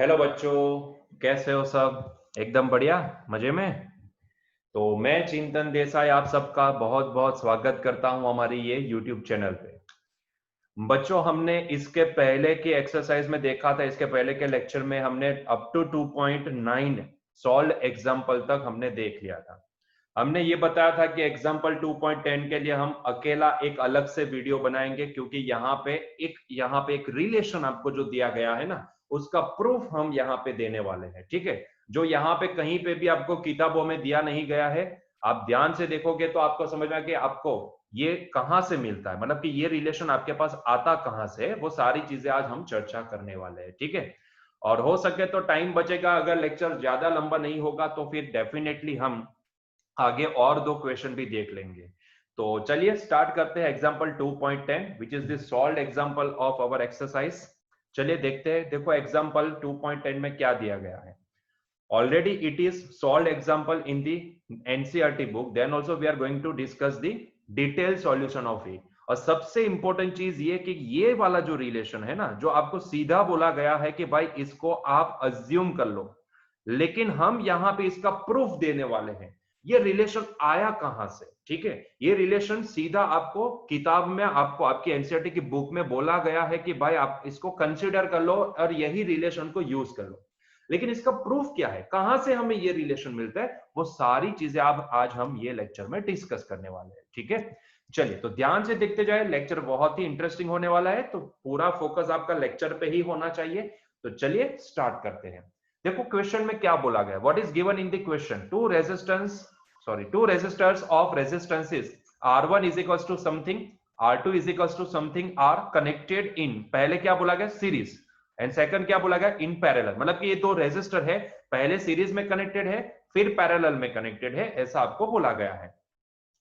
Hello बच्चों, कैसे हो सब? एकदम बढ़िया, मजे में। तो मैं चिंतन देसाई आप सबका बहुत बहुत स्वागत करता हूं हमारी ये यूट्यूब चैनल पे। बच्चों, हमने इसके पहले के एक्सरसाइज में देखा था, इसके पहले के लेक्चर में हमने अप टू 2.9 सॉल्व एग्जाम्पल तक हमने देख लिया था। हमने ये बताया था कि एग्जाम्पल 2.10 के लिए हम अकेला एक अलग से वीडियो बनाएंगे, क्योंकि यहाँ पे एक रिलेशन आपको जो दिया गया है ना, उसका प्रूफ हम यहाँ पे देने वाले हैं। ठीक है, जो यहाँ पे कहीं पे भी आपको किताबों में दिया नहीं गया है। आप ध्यान से देखोगे तो आपको समझ में कि आपको ये कहां से मिलता है, मतलब कि ये रिलेशन आपके पास आता कहां से, वो सारी चीजें आज हम चर्चा करने वाले हैं। ठीक है, और हो सके तो टाइम बचेगा, अगर लेक्चर ज्यादा लंबा नहीं होगा तो फिर डेफिनेटली हम आगे और दो क्वेश्चन भी देख लेंगे। तो चलिए स्टार्ट करते हैं example 2.10 which is the solved example of our exercise. चलिए देखते हैं। देखो एग्जांपल 2.10 में क्या दिया गया है। Already it is solved example in the NCERT book. Then also we are going to discuss the detailed solution of it. और सबसे इंपॉर्टेंट चीज ये कि ये वाला जो रिलेशन है ना, जो आपको सीधा बोला गया है कि भाई इसको आप अज्यूम कर लो, लेकिन हम यहां पे इसका प्रूफ देने वाले हैं। ये रिलेशन आया कहां से? ठीक है, ये रिलेशन सीधा आपको किताब में, आपको आपकी एनसीईआरटी की बुक में बोला गया है कि भाई आप इसको कंसिडर कर लो और यही रिलेशन को यूज कर लो। लेकिन इसका प्रूफ क्या है, कहां से हमें ये रिलेशन मिलता है, वो सारी चीजें आप आज हम ये लेक्चर में डिस्कस करने वाले हैं। ठीक है, चलिए तो ध्यान से देखते जाए, लेक्चर बहुत ही इंटरेस्टिंग होने वाला है, तो पूरा फोकस आपका लेक्चर पे ही होना चाहिए। तो चलिए स्टार्ट करते हैं। देखो क्वेश्चन में क्या बोला गया, what is given in the question, two resistors of resistances R1 is equal to something, R2 is equal to something are connected in, पहले क्या बोला गया, सीरीज, एंड सेकंड क्या बोला गया, इन पैरेलल। मतलब कि ये दो रेजिस्टर है, पहले सीरीज में कनेक्टेड है, फिर पैरेलल में कनेक्टेड है, ऐसा आपको बोला गया है।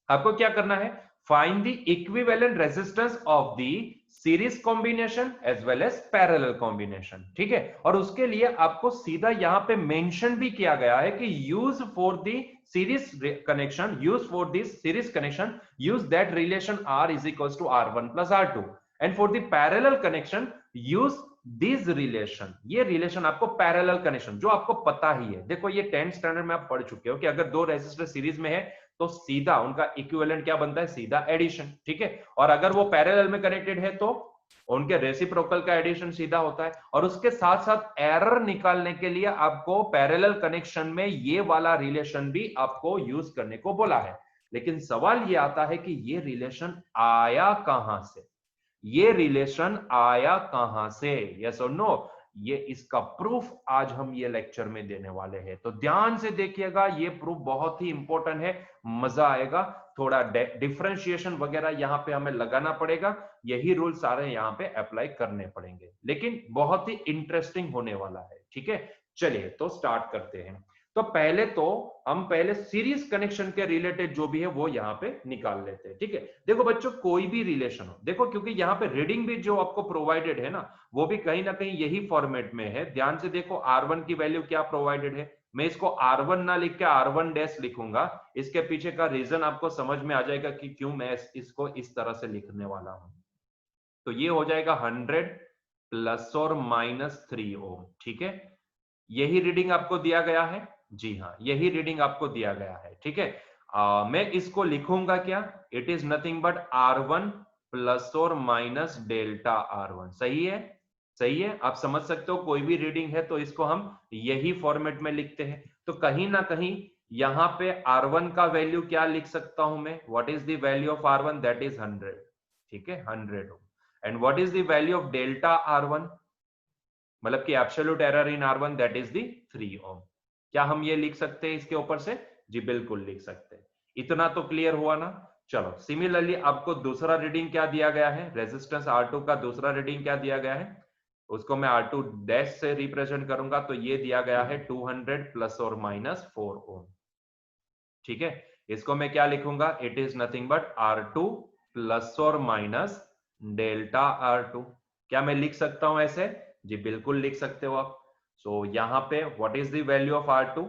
आपको क्या करना है, find the equivalent resistance of the series combination as well as parallel combination. ठीक है, और उसके लिए आपको सीधा यहां पे मेंशन भी किया गया है कि use for the series connection, use that relation R is equal to R1 plus R2, and for the parallel connection use this relation. ये रिलेशन आपको पैरेलल कनेक्शन जो आपको पता ही है, देखो ये 10th स्टैंडर्ड में आप पढ़ चुके हो कि अगर दो रेजिस्टर सीरीज में है तो सीधा उनका इक्विवेलेंट क्या बनता है, सीधा एडिशन। ठीक है, और अगर वो पैरेलल में कनेक्टेड है तो उनके रेसिप्रोकल का एडिशन सीधा होता है। और उसके साथ साथ एरर निकालने के लिए आपको पैरेलल कनेक्शन में ये वाला रिलेशन भी आपको यूज करने को बोला है। लेकिन सवाल ये आता है कि ये रिलेशन आया कहां से, ये रिलेशन आया कहां से, यस और नो। ये इसका प्रूफ आज हम ये लेक्चर में देने वाले हैं, तो ध्यान से देखिएगा, ये प्रूफ बहुत ही इंपॉर्टेंट है, मजा आएगा। थोड़ा डिफरेंशिएशन वगैरह यहाँ पे हमें लगाना पड़ेगा, यही रूल सारे यहाँ पे अप्लाई करने पड़ेंगे, लेकिन बहुत ही इंटरेस्टिंग होने वाला है। ठीक है, चलिए तो स्टार्ट करते हैं। तो हम पहले सीरीज कनेक्शन के रिलेटेड जो भी है वो यहाँ पे निकाल लेते हैं। ठीक है, देखो बच्चों, कोई भी रिलेशन हो, देखो क्योंकि यहाँ पे रीडिंग भी जो आपको प्रोवाइडेड है ना, वो भी कहीं ना कहीं यही फॉर्मेट में है। ध्यान से देखो, R1 की वैल्यू क्या प्रोवाइडेड है, मैं इसको R1 ना लिख के R1 डैश लिखूंगा। इसके पीछे का रीजन आपको समझ में आ जाएगा कि क्यों मैं इसको इस तरह से लिखने वाला हूं। तो ये हो जाएगा 100 प्लस और माइनस 3 ओम। ठीक है, यही रीडिंग आपको दिया गया है, जी हाँ, यही रीडिंग आपको दिया गया है। ठीक है, मैं इसको लिखूंगा क्या, it is nothing but R1 plus और माइनस डेल्टा R1। सही है, सही है, आप समझ सकते हो, कोई भी रीडिंग है तो इसको हम यही फॉर्मेट में लिखते हैं। तो कहीं ना कहीं यहां पे R1 का वैल्यू क्या लिख सकता हूं मैं, what is the value of R1, that is 100। ठीक है, 100। And what is the value of delta R1, मतलब कि absolute error in R1, that is the 3 ओम। क्या हम ये लिख सकते हैं इसके ऊपर से, जी बिल्कुल लिख सकते हैं। इतना तो क्लियर हुआ ना। चलो सिमिलरली आपको दूसरा रीडिंग क्या दिया गया है, रेजिस्टेंस R2 का दूसरा रीडिंग क्या दिया गया है, उसको मैं R2 डैश से रिप्रेजेंट करूंगा, तो ये दिया गया है 200 प्लस और माइनस 4 ओम। ठीक है, इसको मैं क्या लिखूंगा, it is nothing but R2 plus और माइनस डेल्टा R2। क्या मैं लिख सकता हूं ऐसे, जी बिल्कुल लिख सकते हो आप। सो यहाँ पे what is the value of R2,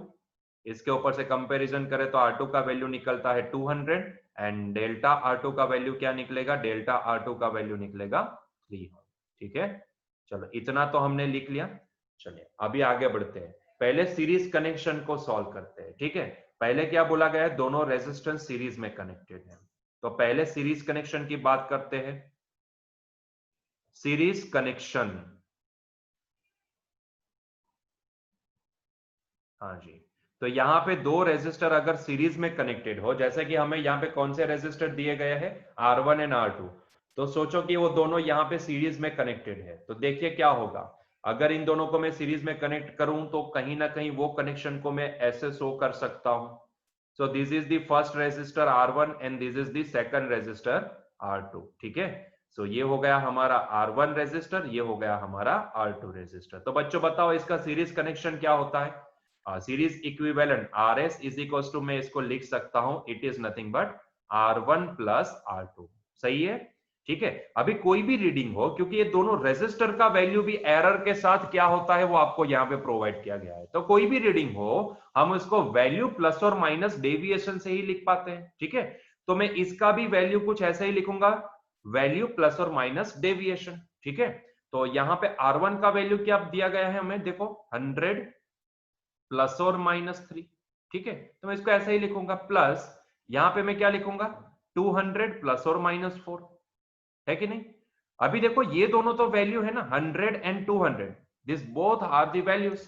इसके ऊपर से कंपैरिजन करें तो R2 का वैल्यू निकलता है 200, एंड डेल्टा R2 का वैल्यू क्या निकलेगा, डेल्टा R2 का वैल्यू निकलेगा 3। ठीक है, चलो इतना तो हमने लिख लिया। चलिए अभी आगे बढ़ते हैं, पहले सीरीज कनेक्शन को सॉल्व करते हैं। ठीक है, पहले क्या बोला गया है, दोनों रेजिस्टेंस सीरीज में कनेक्टेड है। तो पहले सीरीज कनेक्शन की बात करते हैं। सीरीज कनेक्शन, हाँ जी, तो यहाँ पे दो रेजिस्टर अगर सीरीज में कनेक्टेड हो, जैसे कि हमें यहाँ पे कौन से रेजिस्टर दिए गए हैं, R1 एंड R2, तो सोचो कि वो दोनों यहाँ पे सीरीज में कनेक्टेड है। तो देखिए क्या होगा, अगर इन दोनों को मैं सीरीज में कनेक्ट करूं तो कहीं ना कहीं वो कनेक्शन को मैं ऐसे शो कर सकता हूं। So this is the first resistor R1 and this is the second resistor R2। ठीक है, सो ये हो गया हमारा R1 रेजिस्टर, ये हो गया हमारा R2 रेजिस्टर। तो बच्चों बताओ इसका सीरीज कनेक्शन क्या होता है। Series equivalent RS is equal to, मैं इसको लिख सकता हूं, it is nothing but R1 plus R2। सही है, ठीक है। अभी कोई भी रीडिंग हो, क्योंकि ये दोनों रेजिस्टर का वैल्यू भी एरर के साथ क्या होता है वो आपको यहाँ पे प्रोवाइड किया गया है, तो कोई भी रीडिंग हो हम उसको वैल्यू प्लस और माइनस डेविएशन से ही लिख पाते हैं। ठीक है, तो मैं इसका भी वैल्यू कुछ ऐसा ही लिखूंगा, वैल्यू प्लस और माइनस डेविएशन। ठीक है, तो यहाँ पे R1 का वैल्यू क्या दिया गया है हमें, देखो 100 प्लस और माइनस 3। ठीक है, तो मैं इसको ऐसा ही लिखूंगा, प्लस यहां पे मैं क्या लिखूंगा, 200 प्लस और माइनस 4, है कि नहीं। अभी देखो ये दोनों तो वैल्यू है ना, 100 and 200, this both are the values,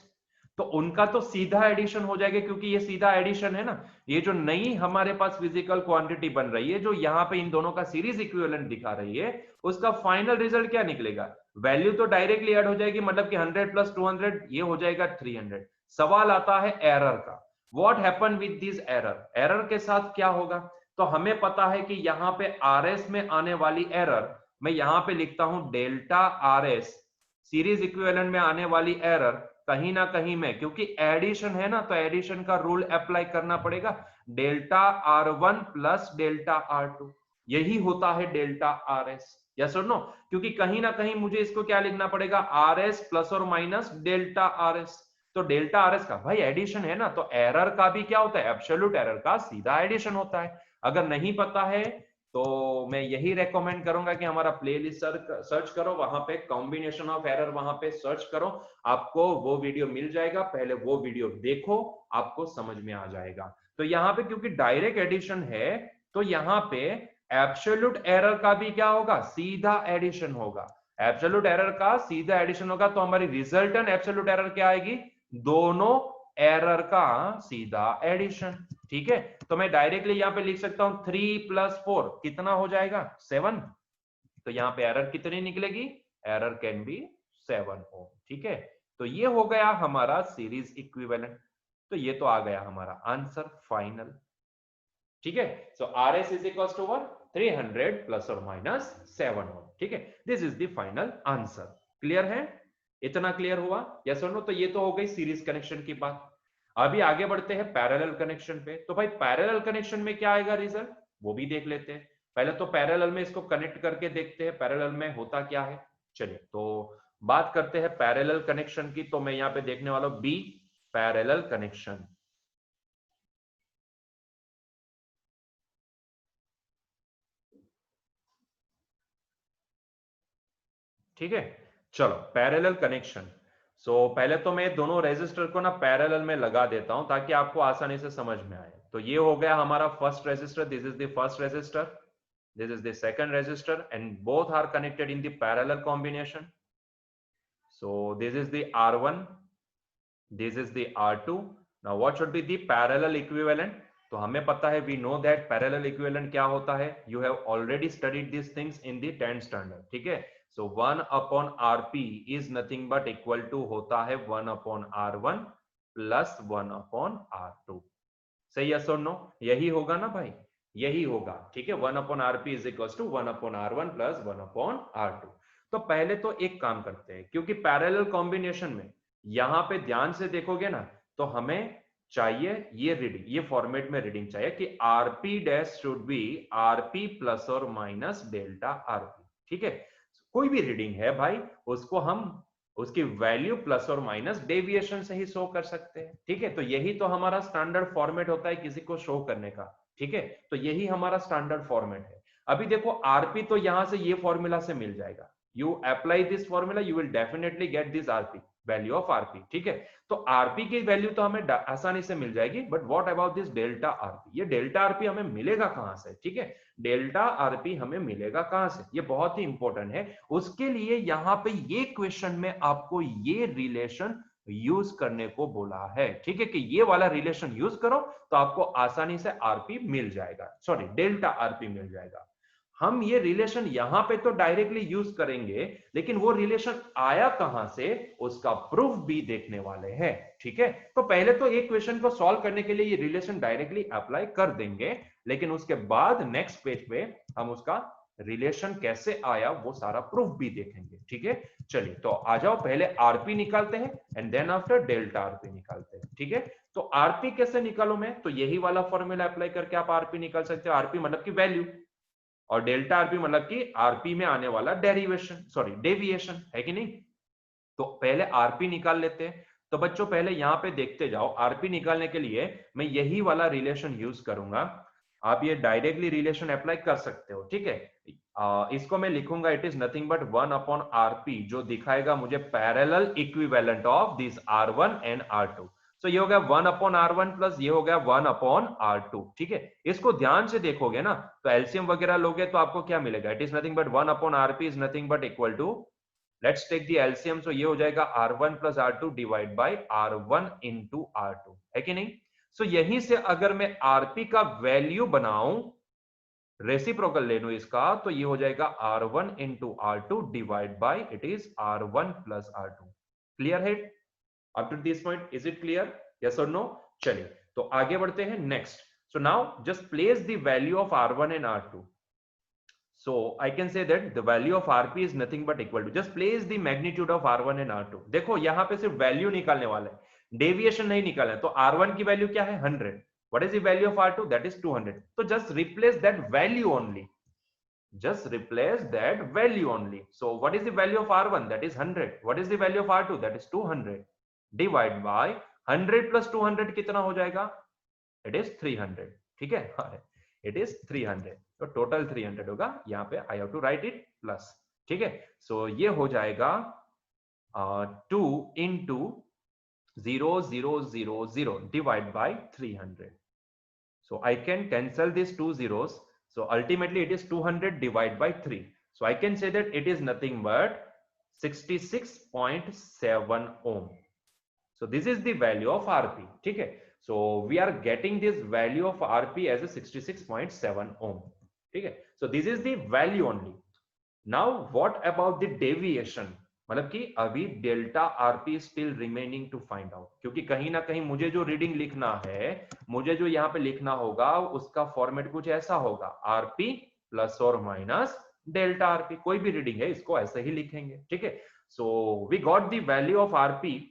तो उनका तो सीधा एडिशन हो जाएगा, क्योंकि ये सीधा एडिशन है ना। ये जो नई हमारे पास फिजिकल क्वांटिटी बन रही है, जो यहाँ पे इन दोनों का सीरीज इक्विवेलेंट दिखा रही है, उसका फाइनल रिजल्ट क्या निकलेगा, वैल्यू तो डायरेक्टली ऐड हो जाएगी, मतलब कि 100 प्लस 200 ये हो जाएगा 300। सवाल आता है एरर का, what happen with this error, error के साथ क्या होगा। तो हमें पता है कि यहाँ पे RS में आने वाली एरर, मैं यहां पे लिखता हूं डेल्टा RS, सीरीज इक्विवेलेंट में आने वाली एरर कहीं ना कहीं में, क्योंकि एडिशन है ना, तो एडिशन का रूल अप्लाई करना पड़ेगा, delta R1 plus delta R2, यही होता है डेल्टा RS। यस और नो, क्योंकि कहीं ना कहीं मुझे इसको क्या लिखना पड़ेगा, RS प्लस और माइनस डेल्टा RS। तो डेल्टा RS का भाई एडिशन है ना, तो एरर का भी क्या होता है, एब्सोल्यूट एरर का सीधा एडिशन होता है। अगर नहीं पता है तो मैं यही रेकमेंड करूंगा कि हमारा प्लेलिस्ट सर्च करो, वहां पे कॉम्बिनेशन ऑफ एरर वहां पे सर्च करो, आपको वो वीडियो मिल जाएगा, पहले वो वीडियो देखो, आपको समझ में आ जाएगा। तो यहाँ पे क्योंकि डायरेक्ट एडिशन है, तो यहाँ पे एब्सोल्यूट एरर का भी क्या होगा, सीधा एडिशन होगा। एब्सोल्यूट एरर का सीधा एडिशन होगा, तो हमारी रिजल्टेंट एब्सोल्यूट एरर क्या आएगी, दोनों एरर का सीधा एडिशन। ठीक है, तो मैं डायरेक्टली यहां पे लिख सकता हूं 3 प्लस 4 कितना हो जाएगा, 7। तो यहां पे एरर कितनी निकलेगी, एरर कैन बी 7 ओम। ठीक है, तो ये हो गया हमारा सीरीज इक्विवेलेंट, तो ये तो आ गया हमारा आंसर फाइनल। ठीक है, so RS is equal to 300 plus और माइनस 7 ओम। ठीक है, this is the final answer. Clear है, इतना क्लियर हुआ, यस और नो। तो ये तो हो गई सीरीज कनेक्शन की बात। अभी आगे बढ़ते हैं पैरेलल कनेक्शन पे। तो भाई पैरेलल कनेक्शन में क्या आएगा रिजल्ट, वो भी देख लेते हैं। पहले तो पैरेलल में इसको कनेक्ट करके देखते हैं पैरेलल में होता क्या है। चलिए तो बात करते हैं पैरेलल कनेक्शन की। तो मैं यहाँ पे देखने वाला हूं बी, पैरेलल कनेक्शन। ठीक है, चलो पैरेलल कनेक्शन। सो पहले तो मैं दोनों रेजिस्टर को ना पैरेलल में लगा देता हूं, ताकि आपको आसानी से समझ में आए। तो ये हो गया हमारा first resistor, this is the first resistor, this is the second resistor, and both are connected in the parallel combination. So this is the R1, this is the R2. Now what should be the parallel equivalent? तो हमें पता है, we know that parallel equivalent क्या होता है, you have already studied these things in the 10th standard. ठीक है, so 1 upon RP is nothing but equal to होता है 1 upon R1 plus 1 upon R2। सही है सर, नो, यही होगा ना भाई, यही होगा। ठीक है, 1 upon RP is equal to 1 upon R1 plus 1 upon R2। तो पहले तो एक काम करते हैं, क्योंकि पैरेलल कॉम्बिनेशन में यहां पे ध्यान से देखोगे ना, तो हमें चाहिए ये रीडिंग, ये फॉर्मेट में रीडिंग चाहिए कि RP dash should be RP plus और माइनस डेल्टा RP। ठीक है, कोई भी रीडिंग है भाई, उसको हम उसकी वैल्यू प्लस और माइनस डेविएशन से ही शो कर सकते हैं। ठीक है, तो यही तो हमारा स्टैंडर्ड फॉर्मेट होता है किसी को शो करने का। ठीक है, तो यही हमारा स्टैंडर्ड फॉर्मेट है। अभी देखो आरपी तो यहां से ये फॉर्मूला से मिल जाएगा, you apply this formula, you will definitely get this rp, value of RP, ठीक है। तो आरपी की वैल्यू तो हमें आसानी से मिल जाएगी, but what about this delta RP, ये डेल्टा आरपी हमें मिलेगा कहां से, ठीक है। डेल्टा आरपी हमें मिलेगा कहां से, ये बहुत ही इंपॉर्टेंट है। उसके लिए यहां पे ये क्वेश्चन में आपको ये रिलेशन यूज करने को बोला है, ठीक है, कि ये वाला रिलेशन यूज करो तो आपको आसानी से आरपी मिल जाएगा, सॉरी डेल्टा आरपी मिल जाएगा। हम ये रिलेशन यहां पे तो डायरेक्टली यूज करेंगे, लेकिन वो रिलेशन आया कहां से उसका प्रूफ भी देखने वाले हैं, ठीक है। तो पहले तो एक क्वेश्चन को सॉल्व करने के लिए ये रिलेशन डायरेक्टली अप्लाई कर देंगे, लेकिन उसके बाद नेक्स्ट पेज पे हम उसका रिलेशन कैसे आया वो सारा प्रूफ भी देखेंगे, ठीक है। चलिए तो आ जाओ, पहले आरपी निकालते हैं and then after delta RP निकालते हैं, ठीक है। तो आरपी कैसे निकालू मैं, तो यही वाला फॉर्मूला अप्लाई करके आप आरपी निकाल सकते हो। आरपी मतलब की वैल्यू, और डेल्टा आरपी मतलब कि आरपी में आने वाला डेरिवेशन, सॉरी डेविएशन, है कि नहीं। तो पहले आरपी निकाल लेते हैं। तो बच्चों पहले यहां पे देखते जाओ, आरपी निकालने के लिए मैं यही वाला रिलेशन यूज करूंगा। आप ये डायरेक्टली रिलेशन अप्लाई कर सकते हो, ठीक है। इसको मैं लिखूंगा, it is nothing but 1 upon RP, जो दिखाएगा मुझे parallel equivalent of this R1 and R2। तो ये हो गया 1 अपॉन R1 प्लस ये हो गया 1 अपॉन R2, ठीक है। इसको ध्यान से देखोगे ना तो एलसीएम वगैरह लोगे तो आपको क्या मिलेगा, it is nothing but 1 upon RP is nothing but equal to, let's take the LCM, so ये हो जाएगा R1 plus R2 divide by R1 into R2, है कि नहीं। सो यहीं से अगर मैं आरपी का वैल्यू बनाऊं, रेसिप्रोकल ले लूं इसका, तो ये हो जाएगा R1 into R2 divide by it is R1 plus R2। Clear है up to this point, is it clear, yes और नो। चलिए तो आगे बढ़ते हैं next. So now just place the value of R1 and R2। So I can say that the value of RP is nothing but equal to, just place the magnitude of R1 and R2। देखो यहां पे सिर्फ value निकालने वाला है, deviation नहीं निकालना है। तो R1 की वैल्यू क्या है 100, what is the value of R2, that is 200। तो just replace that value only, just replace that value only। So what is the value of R1, that is 100, what is the value of R2, that is 200, divide by 100 plus 200 कितना हो जाएगा, it is 300, ठीक है, it is 300। तो total 300 होगा, यहाँ पे I have to write it plus, ठीक है। सो ये हो जाएगा 2 into 0000 divide by 300। So I can cancel this 2 zeros, so ultimately it is 200 divided by 3, so I can say that it is nothing but 66.7 ohm। so this is the value of RP, ठीक है। so we are getting this value of RP as a 66.7 ohm, ठीक है। so this is the value only। now what about the deviation, मतलब कि अभी delta RP still remaining to find out, क्योंकि कहीं ना कहीं मुझे जो रीडिंग लिखना है, मुझे जो यहाँ पे लिखना होगा उसका फॉर्मेट कुछ ऐसा होगा, आरपी प्लस और माइनस डेल्टा आरपी, कोई भी रीडिंग है इसको ऐसे ही लिखेंगे, ठीक है। So we got the value of RP,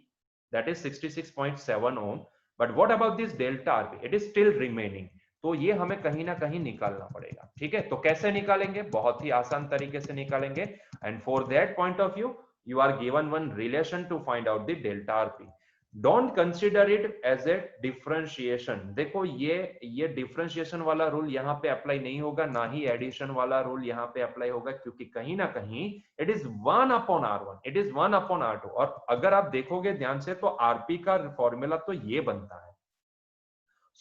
that is 66.7 ohm, but what about this delta RP, it is still remaining। तो ये हमें कहीं ना कहीं निकालना पड़ेगा, ठीक है। तो कैसे निकालेंगे, बहुत ही आसान तरीके से निकालेंगे, and for that point of view you are given one relation to find out the delta RP। don't consider it as a differentiation। देखो ये डिफरेंशिएशन वाला रूल यहाँ पे अप्लाई नहीं होगा, ना ही एडिशन वाला रूल यहाँ पे अप्लाई होगा, क्योंकि कहीं ना कहीं it is 1 upon R1, it is 1 upon R2। और अगर आप देखोगे ध्यान से तो आरपी का फॉर्मूला तो ये बनता है।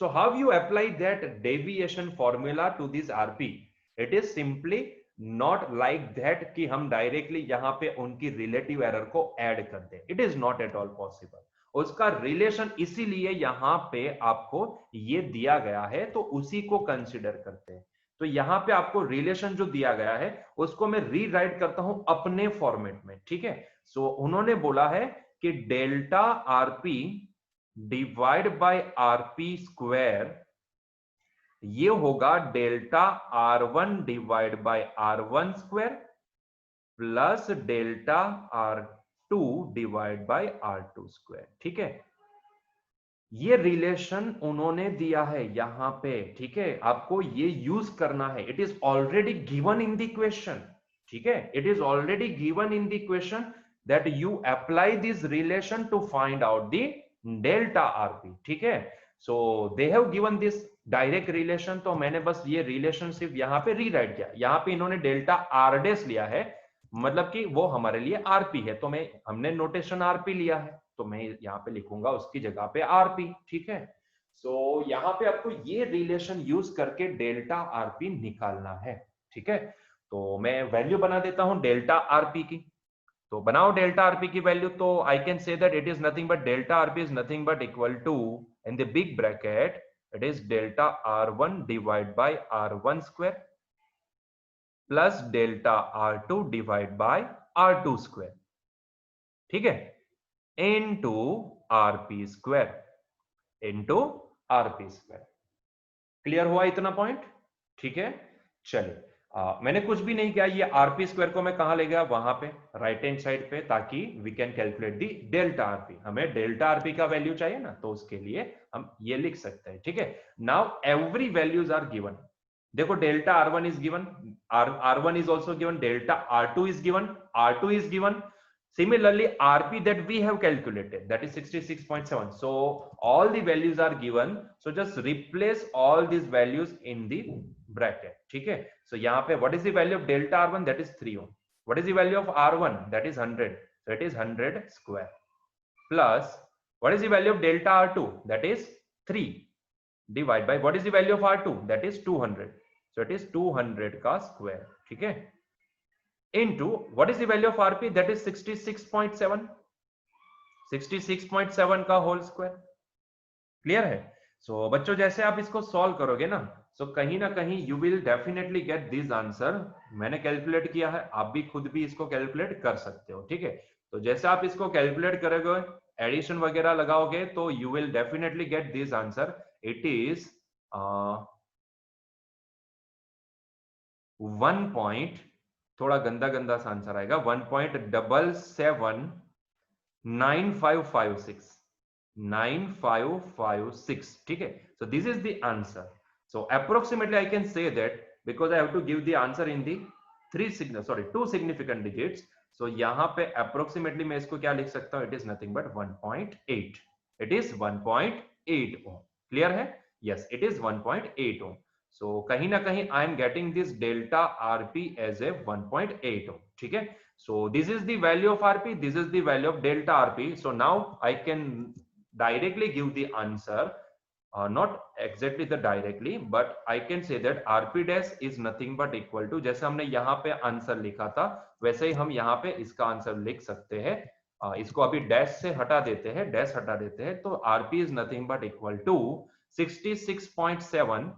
So how you apply that deviation formula to this RP, it is simply not like that कि हम डायरेक्टली यहां पे उनकी रिलेटिव एरर को ऐड कर दें, it is not at all possible. उसका रिलेशन इसीलिए यहां पे आपको ये दिया गया है, तो उसी को कंसिडर करते हैं। तो यहां पे आपको रिलेशन जो दिया गया है उसको मैं रीराइट करता हूं अपने फॉर्मेट में, ठीक है। सो उन्होंने बोला है कि delta RP divide by RP square, ये होगा delta R1 divide by R1 square plus delta R2 divide by R2 square, ठीक है। ये रिलेशन उन्होंने दिया है यहां पे, ठीक है। आपको ये यूज करना है, it is already given in the question, ठीक है। It is already given in the question that you apply this relation to find out the delta RP, ठीक है। So they have given this direct relation, तो मैंने बस ये relationship यहाँ पे रीराइट किया। यहाँ पे इन्होंने डेल्टा आर डेस लिया है, मतलब कि वो हमारे लिए आरपी है, तो हमने नोटेशन आरपी लिया है, तो मैं यहाँ पे लिखूंगा उसकी जगह पे आरपी, ठीक है। सो यहाँ पे आपको ये रिलेशन यूज करके डेल्टा आरपी निकालना है, ठीक है। तो मैं वैल्यू बना देता हूं डेल्टा आरपी की। तो बनाओ डेल्टा आरपी की वैल्यू, तो I can say that it is nothing but delta RP is nothing but equal to, in the big bracket it is delta R1 divide by R1 square plus delta R2 divide by R2 square, ठीक है, into RP square, into RP square. Clear हुआ इतना point? ठीक है, चलिए। मैंने कुछ भी नहीं किया, ये आरपी स्क्वायर को मैं कहां ले गया, वहां पे राइट हैंड साइड पे, ताकि we can calculate the delta RP. हमें डेल्टा आरपी का वैल्यू चाहिए ना, तो उसके लिए हम ये लिख सकते हैं, ठीक है। Now every values are given. देखो delta R1 is given, R1 is also given, delta R2 is given, R2 is given. Similarly, RP that we have calculated, that is 66.7. So all the values are given. So just replace all these values in the bracket. ठीक है? So यहाँ पे what is the value of delta R1? That is 3 ohm. What is the value of R1? That is 100. So it is 100 square. Plus what is the value of delta R2? That is 3. Divide by what is the value of R2? That is 200. So it is 200 का square. ठीक है? Into what is the value of RP? That is 66.7. 66.7 का whole square. Clear है? सो बच्चों जैसे आप इसको solve करोगे ना, सो कहीं ना कहीं you will definitely get this answer. मैंने कैलकुलेट किया है, आप भी खुद भी इसको कैलकुलेट कर सकते हो, ठीक है। तो जैसे आप इसको कैलकुलेट करोगे, एडिशन वगैरह लगाओगे, तो you will definitely get this answer. It is 1 थोड़ा गंदा गंदा सा आंसर आएगा, 1.779556, ठीक है। So this is the answer. So approximately I can say that, because I have to give the answer in the 2 significant digits. So यहां पे approximately मैं इसको क्या लिख सकता हूं, it is nothing but 1.8। It is 1.8 ohm. Clear है? Yes, it is 1.8 ohm. So कहीं ना कहीं I am getting this delta RP as a 1.8 ohm, ठीक है। So this is the value of RP, this is the value of delta RP. So now I can directly give the answer, not exactly the directly, but I can say that RP dash is nothing but equal to, जैसे हमने यहाँ पे answer लिखा था वैसे ही हम यहाँ पे इसका आंसर लिख सकते हैं। इसको अभी डैश से हटा देते हैं, डैश हटा देते हैं, तो RP is nothing but equal to 66.7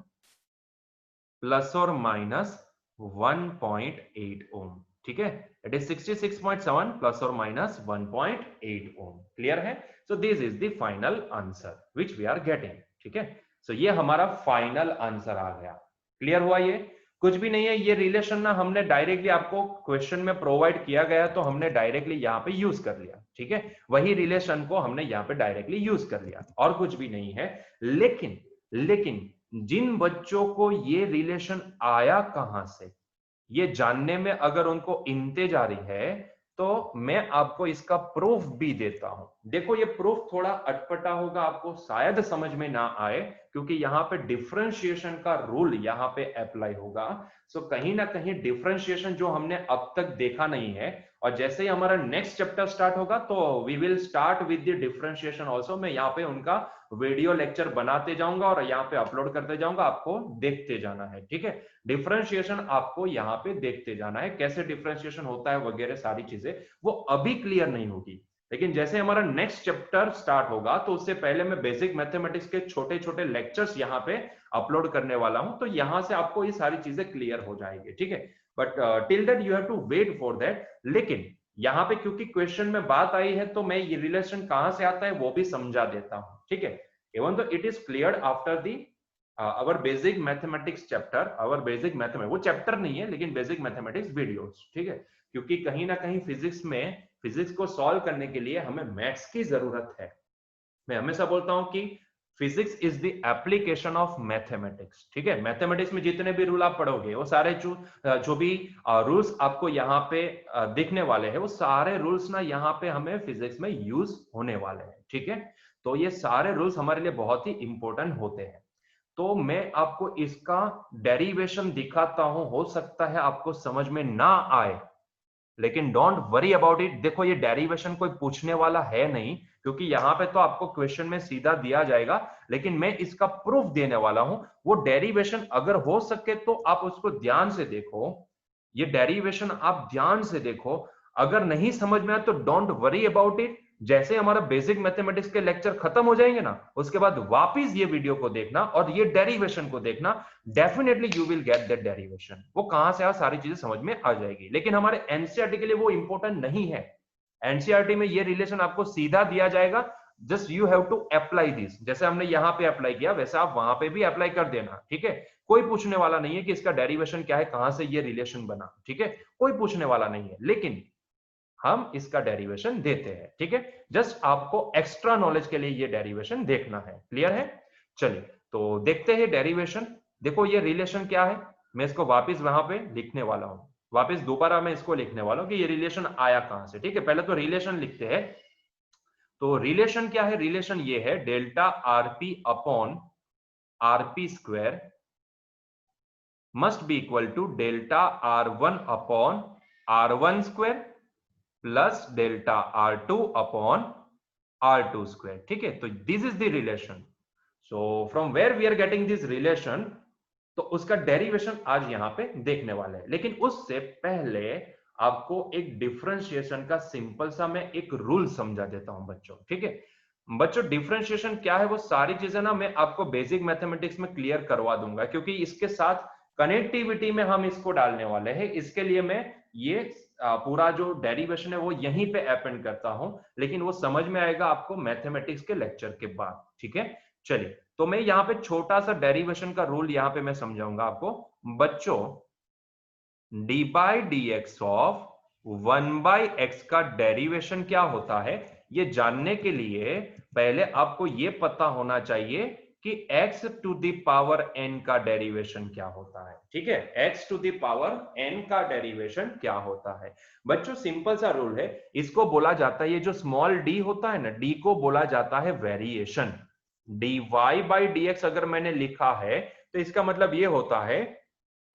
plus और माइनस 1.8 ओम, ठीक है। इट इज 66.7 प्लस और माइनस 1.8 ओम। क्लियर है? So this is the final answer which we are getting, ठीक है। सो ये हमारा फाइनल आंसर आ गया। क्लियर हुआ? ये कुछ भी नहीं है, ये रिलेशन ना हमने डायरेक्टली आपको क्वेश्चन में प्रोवाइड किया गया, तो हमने डायरेक्टली यहाँ पे यूज कर लिया, ठीक है। वही रिलेशन को हमने यहाँ पे डायरेक्टली यूज कर लिया, और कुछ भी नहीं है। लेकिन जिन बच्चों को ये रिलेशन आया कहां से, ये जानने में अगर उनको इंतजारी है, तो मैं आपको इसका प्रूफ भी देता हूं। देखो ये प्रूफ थोड़ा अटपटा होगा, आपको शायद समझ में ना आए, क्योंकि यहाँ पे डिफरेंशिएशन का रूल यहाँ पे अप्लाई होगा। सो कहीं ना कहीं डिफरेंशिएशन जो हमने अब तक देखा नहीं है, और जैसे ही हमारा नेक्स्ट चैप्टर स्टार्ट होगा, तो we will start with the differentiation also. मैं यहाँ पे उनका वीडियो लेक्चर बनाते जाऊंगा और यहाँ पे अपलोड करते जाऊंगा, आपको देखते जाना है, ठीक है। डिफरेंशिएशन आपको यहाँ पे देखते जाना है, कैसे डिफरेंशिएशन होता है वगैरह सारी चीजें, वो अभी क्लियर नहीं होगी, लेकिन जैसे हमारा नेक्स्ट चैप्टर स्टार्ट होगा, तो उससे पहले मैं बेसिक मैथमेटिक्स के छोटे छोटे लेक्चर्स यहाँ पे अपलोड करने वाला हूं, तो यहां से आपको ये सारी चीजें क्लियर हो जाएंगे, ठीक है। But till that you have to wait for that. लेकिन यहाँ पे क्योंकि क्वेश्चन में बात आई है, तो मैं ये रिलेशन कहां से आता है वो भी समझा देता हूं, ठीक है। इवन तो it is clear after the our basic mathematics chapter, our basic mathematics, वो चैप्टर नहीं है लेकिन बेसिक मैथमेटिक्स वीडियोस, ठीक है। क्योंकि कहीं ना कहीं फिजिक्स को सॉल्व करने के लिए हमें मैथ्स की जरूरत है। मैं हमेशा बोलता हूं कि physics is the application of mathematics, ठीक है। मैथमेटिक्स में जितने भी रूल आप पढ़ोगे, वो सारे जो भी रूल्स आपको यहाँ पे दिखने वाले हैं, वो सारे रूल्स ना यहाँ पे हमें फिजिक्स में यूज होने वाले हैं, ठीक है। तो ये सारे रूल्स हमारे लिए बहुत ही इंपॉर्टेंट होते हैं। तो मैं आपको इसका डेरिवेशन दिखाता हूं, हो सकता है आपको समझ में ना आए, लेकिन डोंट वरी अबाउट इट। देखो ये डेरिवेशन कोई पूछने वाला है नहीं, क्योंकि यहाँ पे तो आपको क्वेश्चन में सीधा दिया जाएगा, लेकिन मैं इसका प्रूफ देने वाला हूं। वो डेरिवेशन अगर हो सके तो आप उसको ध्यान से देखो, ये डेरिवेशन आप ध्यान से देखो। अगर नहीं समझ में आया तो डोंट वरी अबाउट इट। जैसे हमारा बेसिक मैथमेटिक्स के लेक्चर खत्म हो जाएंगे ना, उसके बाद वापिस ये वीडियो को देखना और ये डेरिवेशन को देखना, definitely you will get that derivation. वो कहां से आ सारी चीजें समझ में आ जाएगी। लेकिन हमारे एनसीईआरटी के लिए वो इंपॉर्टेंट नहीं है। एनसीईआरटी में ये रिलेशन आपको सीधा दिया जाएगा, just you have to apply this. जैसे हमने यहां पे अप्लाई किया वैसे आप वहां पे भी अप्लाई कर देना, ठीक है। कोई पूछने वाला नहीं है कि इसका डेरिवेशन क्या है, कहां से ये रिलेशन बना, ठीक है, कोई पूछने वाला नहीं है, लेकिन हम इसका डेरिवेशन देते हैं, ठीक है। जस्ट आपको एक्स्ट्रा नॉलेज के लिए ये डेरिवेशन देखना है। क्लियर है? चलिए तो देखते हैं डेरिवेशन। देखो ये रिलेशन क्या है, मैं इसको वापस वहां पे लिखने वाला हूं, वापस दोबारा मैं इसको लिखने वाला हूं कि ये रिलेशन आया कहां से, ठीक है। पहले तो रिलेशन लिखते हैं। तो रिलेशन क्या है? रिलेशन ये है delta RP upon RP square must be equal to delta R1 upon R1 square plus delta R2 upon R2 square, ठीक है। तो this is the relation. So from where we are getting this relation, तो उसका derivation आज यहां पे देखने वाले हैं। लेकिन उससे पहले आपको एक डिफरेंशिएशन का सिंपल सा मैं एक रूल समझा देता हूं बच्चों, ठीक है। बच्चों डिफरेंशिएशन क्या है वो सारी चीजें ना मैं आपको बेसिक मैथमेटिक्स में क्लियर करवा दूंगा, क्योंकि इसके साथ कनेक्टिविटी में हम इसको डालने वाले हैं। इसके लिए मैं ये पूरा जो डेरिवेशन है वो यहीं पे अपेंड करता हूं, लेकिन वो समझ में आएगा आपको मैथमेटिक्स के लेक्चर के बाद, ठीक है। चलिए तो मैं यहाँ पे छोटा सा डेरिवेशन का रूल यहाँ पे मैं समझाऊंगा आपको बच्चों। D by D x of 1/x का डेरिवेशन क्या होता है, ये जानने के लिए पहले आपको ये पता होना चाहिए कि x to the power n का डेरिवेशन क्या होता है, ठीक है। x to the power n का डेरिवेशन क्या होता है बच्चों? सिंपल सा रूल है, इसको बोला जाता है, ये जो स्मॉल d होता है ना, d को बोला जाता है वेरिएशन। dy बाई dx अगर मैंने लिखा है तो इसका मतलब ये होता है,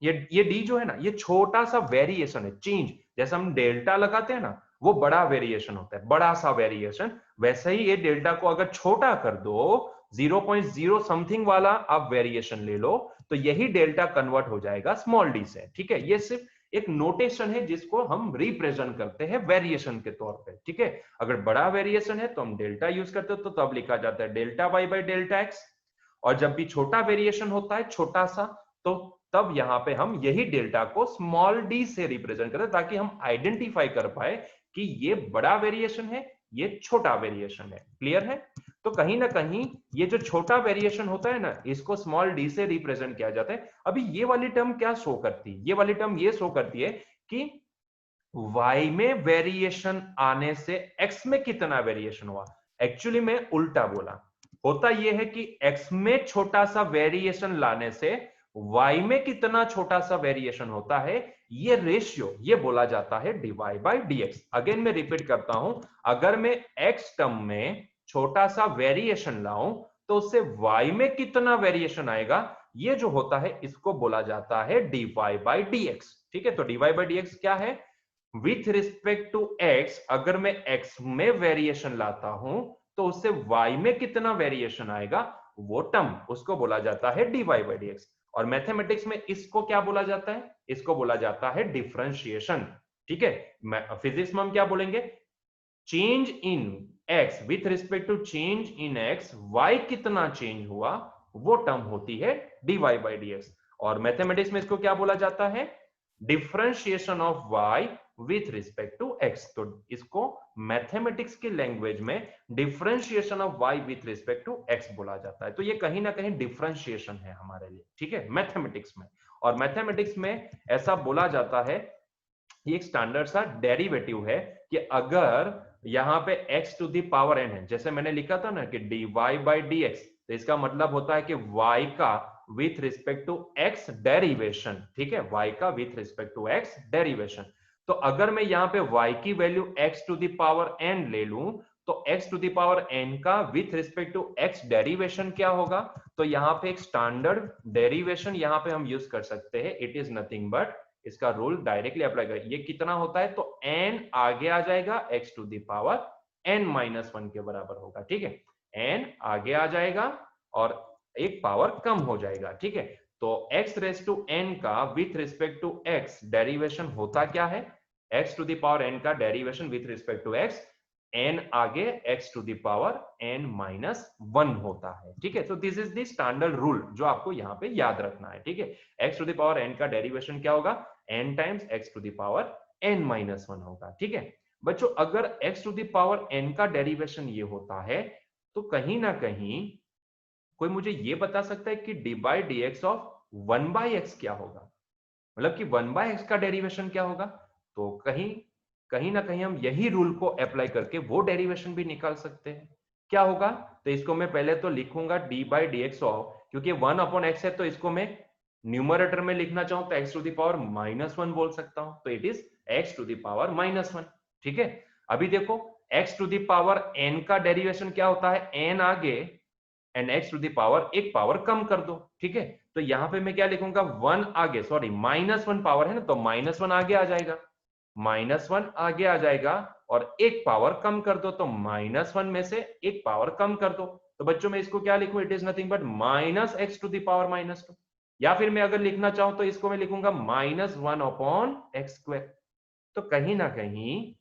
ये डी जो है ना, ये छोटा सा वेरिएशन है, चेंज। जैसे हम डेल्टा लगाते हैं ना, वो बड़ा वेरिएशन होता है, बड़ा सा वेरिएशन। वैसे ही ये डेल्टा को अगर छोटा कर दो, 0.0 समथिंग वाला आप वेरिएशन ले लो, तो यही डेल्टा कन्वर्ट हो जाएगा स्मॉल डी से, ठीक है। ये सिर्फ एक नोटेशन है जिसको हम रिप्रेजेंट करते हैं वेरिएशन के तौर पे, ठीक है। अगर बड़ा वेरिएशन है तो हम डेल्टा यूज करते हो, तो तब लिखा जाता है delta Y by delta X. और जब भी छोटा वेरिएशन होता है, छोटा सा, तो तब यहां पे हम यही डेल्टा को स्मॉल डी से रिप्रेजेंट करें, ताकि हम आइडेंटिफाई कर पाए कि ये बड़ा वेरिएशन है, ये छोटा वेरिएशन है। क्लियर है? तो कहीं ना कहीं ये जो छोटा वेरिएशन होता है ना, इसको स्मॉल डी से रिप्रेजेंट किया जाता है। अभी ये वाली टर्म क्या शो करती है? ये वाली टर्म ये शो करती है कि y में वेरिएशन आने से x में कितना वेरिएशन हुआ। एक्चुअली मैं उल्टा बोला, होता यह है कि x में छोटा सा वेरिएशन लाने से y में कितना छोटा सा वेरिएशन होता है, ये रेशियो ये बोला जाता है dy बाई dx। अगेन मैं रिपीट करता हूं, अगर मैं x टर्म में छोटा सा वेरिएशन लाऊं तो उससे y में कितना वेरिएशन आएगा, ये जो होता है इसको बोला जाता है dy बाई dx, ठीक है। तो dy बाई dx क्या है? विथ रिस्पेक्ट टू x, अगर मैं x में वेरिएशन लाता हूं तो उससे y में कितना वेरिएशन आएगा, वो टर्म उसको बोला जाता है dy बाई dx। और मैथमेटिक्स में इसको क्या बोला जाता है? इसको बोला जाता है डिफरेंशिएशन, ठीक है। फिजिक्स में हम क्या बोलेंगे? Change in x with respect to change in x, y कितना चेंज हुआ, वो टर्म होती है dy बाई dx। और मैथमेटिक्स में इसको क्या बोला जाता है? Differentiation of y with respect to x। तो इसको मैथमेटिक्स की लैंग्वेज में differentiation of y with respect to x बोला जाता है। तो ये कहीं ना कहीं डिफरेंशिएशन है हमारे लिए, ठीक है, मैथमेटिक्स में। और मैथमेटिक्स में ऐसा बोला जाता है, ये एक स्टैंडर्ड सा डेरिवेटिव है कि अगर यहां पे x to the power n है, जैसे मैंने लिखा था ना कि dy बाई dx, तो इसका मतलब होता है कि y का with respect to x derivation, ठीक है, y का with respect to x derivation. तो अगर मैं यहाँ पे y की value x to the power n ले लूं, तो x to the power n का with respect to x derivation क्या होगा? तो यहाँ पे एक स्टैंडर्ड डेरिवेशन यहाँ पे हम यूज कर सकते हैं, इट इज नथिंग बट इसका रूल डायरेक्टली अप्लाई कर, ये कितना होता है तो n आगे आ जाएगा x to the power n-1 के बराबर होगा, ठीक है। n आगे आ जाएगा और एक पावर कम हो जाएगा, ठीक है। तो x रेस टू n का with respect to x derivation होता क्या है, x to the power n का derivation with respect to x, n आगे x to the power n-1 होता है, ठीक है। तो this is the standard rule जो आपको यहाँ पे याद रखना है, ठीक है। x to the power n का डेरिवेशन क्या होगा, n times x to the power n-1 होगा, ठीक है। बच्चों अगर x to the power n का डेरिवेशन ये होता है तो कहीं ना कहीं कोई मुझे ये बता सकता है कि D by D x of 1/x क्या होगा, मतलब कि 1/x का डेरिवेशन क्या होगा। तो कहीं कहीं ना कहीं हम यही रूल को अप्लाई करके वो डेरिवेशन भी निकाल सकते हैं। क्या होगा, तो इसको मैं पहले तो लिखूंगा D by D x of, क्योंकि 1/x है तो इसको मैं न्यूमरेटर में लिखना चाहूं तो x टू द पावर -1 बोल सकता हूं, तो it is x to the power -1, ठीक है। अभी देखो x to the power n का डेरिवेशन क्या होता है, n आगे and x to the power एक पावर कम कर दो, ठीक है। तो यहां पे मैं क्या लिखूंगा, 1 आगे, सॉरी -1 पावर है ना, तो -1 आगे आ जाएगा, -1 आगे आ जाएगा और एक पावर कम कर दो, तो -1 में से एक पावर कम कर दो। तो बच्चों मैं इसको क्या लिखूं, it is nothing but -x to the power -2, या फिर मैं अगर लिखना चाहूं तो इसको मैं लिखूंगा -1/x²। तो कहीं ना कहीं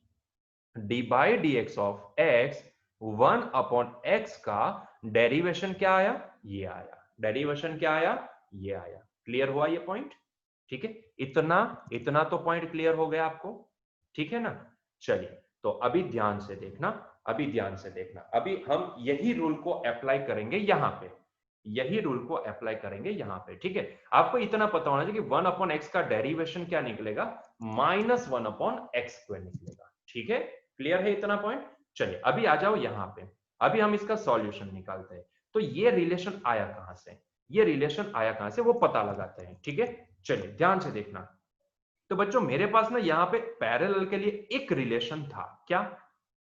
D by D x of x 1/x का डेरिवेशन क्या आया, ये आया, डेरिवेशन क्या आया, ये आया। क्लियर हुआ ये पॉइंट, ठीक है। इतना इतना तो पॉइंट क्लियर हो गया आपको, ठीक है ना। चलिए तो अभी ध्यान से देखना, अभी ध्यान से देखना, अभी हम यही रूल को अप्लाई करेंगे यहां पे, यही रूल को अप्लाई करेंगे यहां पे, ठीक है। आपको इतना पता होना चाहिए कि 1/x का डेरिवेशन क्या निकलेगा, -1/x² निकलेगा, ठीक है। क्लियर है इतना पॉइंट। चलिए अभी आ जाओ यहां पे, अभी हम इसका सॉल्यूशन निकालते हैं। तो ये रिलेशन आया कहां से, ये रिलेशन आया कहां से वो पता लगाते हैं, ठीक है। चलिए ध्यान से देखना। तो बच्चों मेरे पास ना यहाँ पे पैरेलल के लिए एक रिलेशन था, क्या,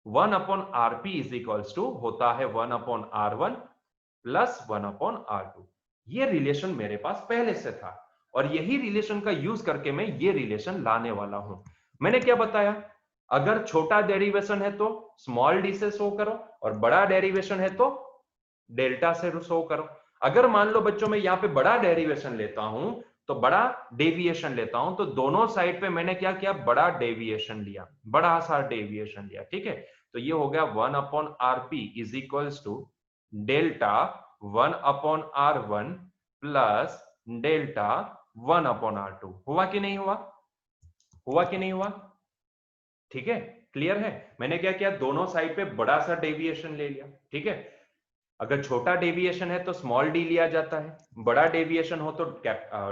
1/rp इज इक्वल्स टू होता है 1/r1 प्लस 1/r2। ये रिलेशन मेरे पास पहले से था और यही रिलेशन का यूज करके मैं ये रिलेशन लाने वाला हूं। मैंने क्या बताया, अगर छोटा डेरिवेशन है तो स्मॉल डी से शो करो और बड़ा डेरिवेशन है तो डेल्टा से शो करो। अगर मान लो बच्चों मैं यहाँ पे बड़ा डेरिवेशन लेता हूं तो बड़ा डेविएशन लेता हूं, तो दोनों साइड पे मैंने क्या किया, बड़ा डेविएशन लिया, बड़ा सा डेविएशन लिया, ठीक है। तो ये हो गया 1/rp is equals to delta 1/r1 plus delta 1/r2। हुआ कि नहीं हुआ, हुआ कि नहीं हुआ, ठीक है। क्लियर है, मैंने क्या किया, दोनों साइड पे बड़ा सा डेविएशन ले लिया, ठीक है। अगर छोटा डेविएशन है तो स्मॉल डी लिया जाता है, बड़ा डेविएशन हो तो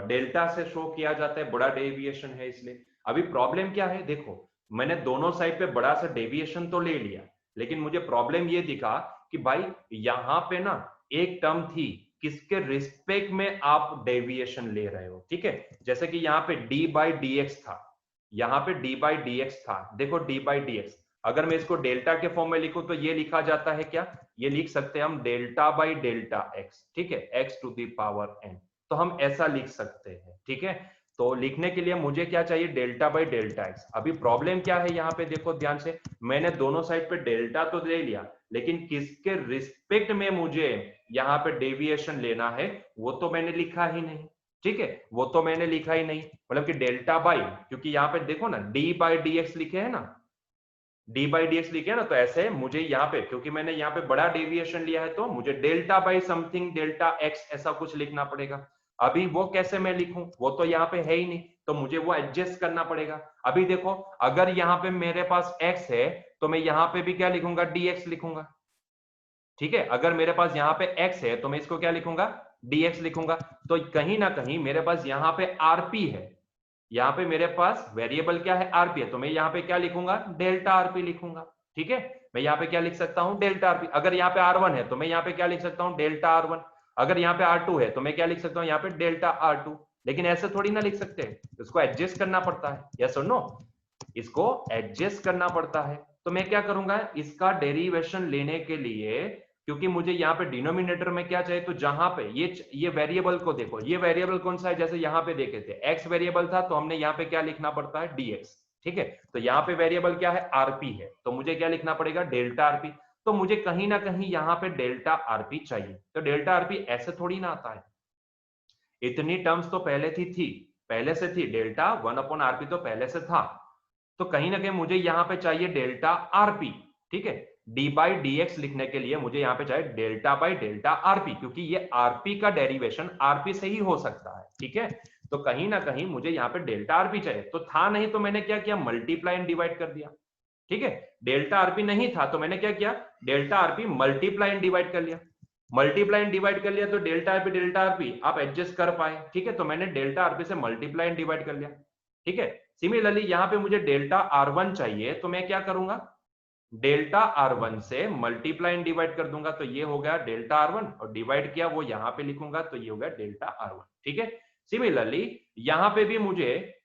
डेल्टा से शो किया जाता है, बड़ा डेविएशन है इसलिए। अभी प्रॉब्लम क्या है, देखो मैंने दोनों साइड पे बड़ा सा डेविएशन तो ले लिया, लेकिन मुझे प्रॉब्लम ये दिखा कि भाई यहां पे ना एक टर्म थी, किसके रिस्पेक्ट में आप डेविएशन ले रहे हो, ठीक है। जैसे कि यहाँ पे डी बाई डी एक्स था, यहाँ पे डी बाई डी एक्स था, देखो डी बाई डी एक्स, अगर मैं इसको डेल्टा के फॉर्म में लिखूं तो ये लिखा जाता है क्या, ये लिख सकते हैं हम डेल्टा बाई डेल्टा एक्स, ठीक है, X to the power n। तो हम ऐसा लिख सकते हैं, ठीक है। तो लिखने के लिए मुझे क्या चाहिए, डेल्टा बाई डेल्टा एक्स। अभी प्रॉब्लम क्या है यहाँ पे, देखो ध्यान से, मैंने दोनों साइड पे डेल्टा तो ले लिया, लेकिन किसके रिस्पेक्ट में मुझे यहाँ पे डेविएशन लेना है वो तो मैंने लिखा ही नहीं, ठीक है, वो तो मैंने लिखा ही नहीं। मतलब कि डेल्टा बाई, क्योंकि यहाँ पे देखो ना डी बाई डी एक्स लिखे है ना, डी बाई डी एक्स लिखे ना, तो ऐसे मुझे यहाँ पे, क्योंकि मैंने यहाँ पे बड़ा डेविएशन लिया है तो मुझे delta by something delta x ऐसा कुछ लिखना पड़ेगा। अभी वो कैसे मैं लिखूं, वो तो यहाँ पे है ही नहीं, तो मुझे वो एडजस्ट करना पड़ेगा। अभी देखो अगर यहाँ पे मेरे पास x है तो मैं यहाँ पे भी क्या लिखूंगा, dx लिखूंगा, ठीक है। अगर मेरे पास यहाँ पे x है तो मैं इसको क्या लिखूंगा, dx लिखूंगा। तो कहीं ना कहीं मेरे पास यहाँ पे rp है, यहाँ पे मेरे पास वेरिएबल क्या है, आरपी है, तो मैं यहाँ पे क्या लिखूंगा, डेल्टा आरपी लिखूंगा, ठीक है। मैं यहाँ पे क्या लिख सकता हूँ, डेल्टा आरपी। अगर यहाँ पे आर1 है तो मैं यहाँ पे क्या लिख सकता हूँ, डेल्टा आर1। अगर यहाँ पे आर2 है तो मैं क्या लिख सकता हूँ, यहाँ पे डेल्टा आर2। लेकिन ऐसे थोड़ी ना लिख सकते, इसको एडजस्ट करना पड़ता है, यस और नो, इसको एडजस्ट करना पड़ता है। तो मैं क्या करूंगा, इसका डेरिवेशन लेने के लिए, क्योंकि मुझे यहाँ पे डिनोमिनेटर में क्या चाहिए, तो जहां पे ये वेरिएबल को देखो, ये वेरिएबल कौन सा है, जैसे यहाँ पे देखे थे एक्स वेरिएबल था, तो हमने यहाँ पे क्या लिखना पड़ता है, dx। ठीक है, तो यहाँ पे वेरिएबल क्या है, rp है, तो मुझे क्या लिखना पड़ेगा, डेल्टा rp। तो मुझे कहीं ना कहीं यहाँ पे डेल्टा rp चाहिए, तो डेल्टा rp ऐसे थोड़ी ना आता है, इतनी टर्म्स तो पहले से थी, डेल्टा 1/rp तो पहले से था, तो कहीं ना कहीं मुझे यहाँ पे चाहिए डेल्टा rp। ठीक है, d बाई डी एक्स लिखने के लिए मुझे यहाँ पे चाहिए डेल्टा बाई डेल्टा rp, क्योंकि ये rp का डेरिवेशन rp से ही हो सकता है। ठीक है, तो कहीं ना कहीं मुझे यहाँ पे डेल्टा rp चाहिए, तो था नहीं तो मैंने क्या किया, मल्टीप्लाई एंड डिवाइड कर दिया। ठीक है, डेल्टा rp नहीं था तो मैंने क्या किया, delta rp multiply and divide कर लिया, मल्टीप्लाई एंड डिवाइड कर लिया, तो डेल्टा rp आप एडजस्ट कर पाए। ठीक है, तो मैंने डेल्टा rp से मल्टीप्लाई एंड डिवाइड कर लिया। ठीक है, सिमिलरली यहाँ पे मुझे डेल्टा r1 चाहिए, तो मैं क्या करूंगा, डेल्टा r1 से मल्टीप्लाई एंड डिवाइड कर दूंगा, तो ये हो गया डेल्टा r1, और डिवाइड किया वो यहाँ पे लिखूंगा, तो ये हो गया डेल्टा r1। ठीक है, सिमिलरली यहाँ पे भी मुझे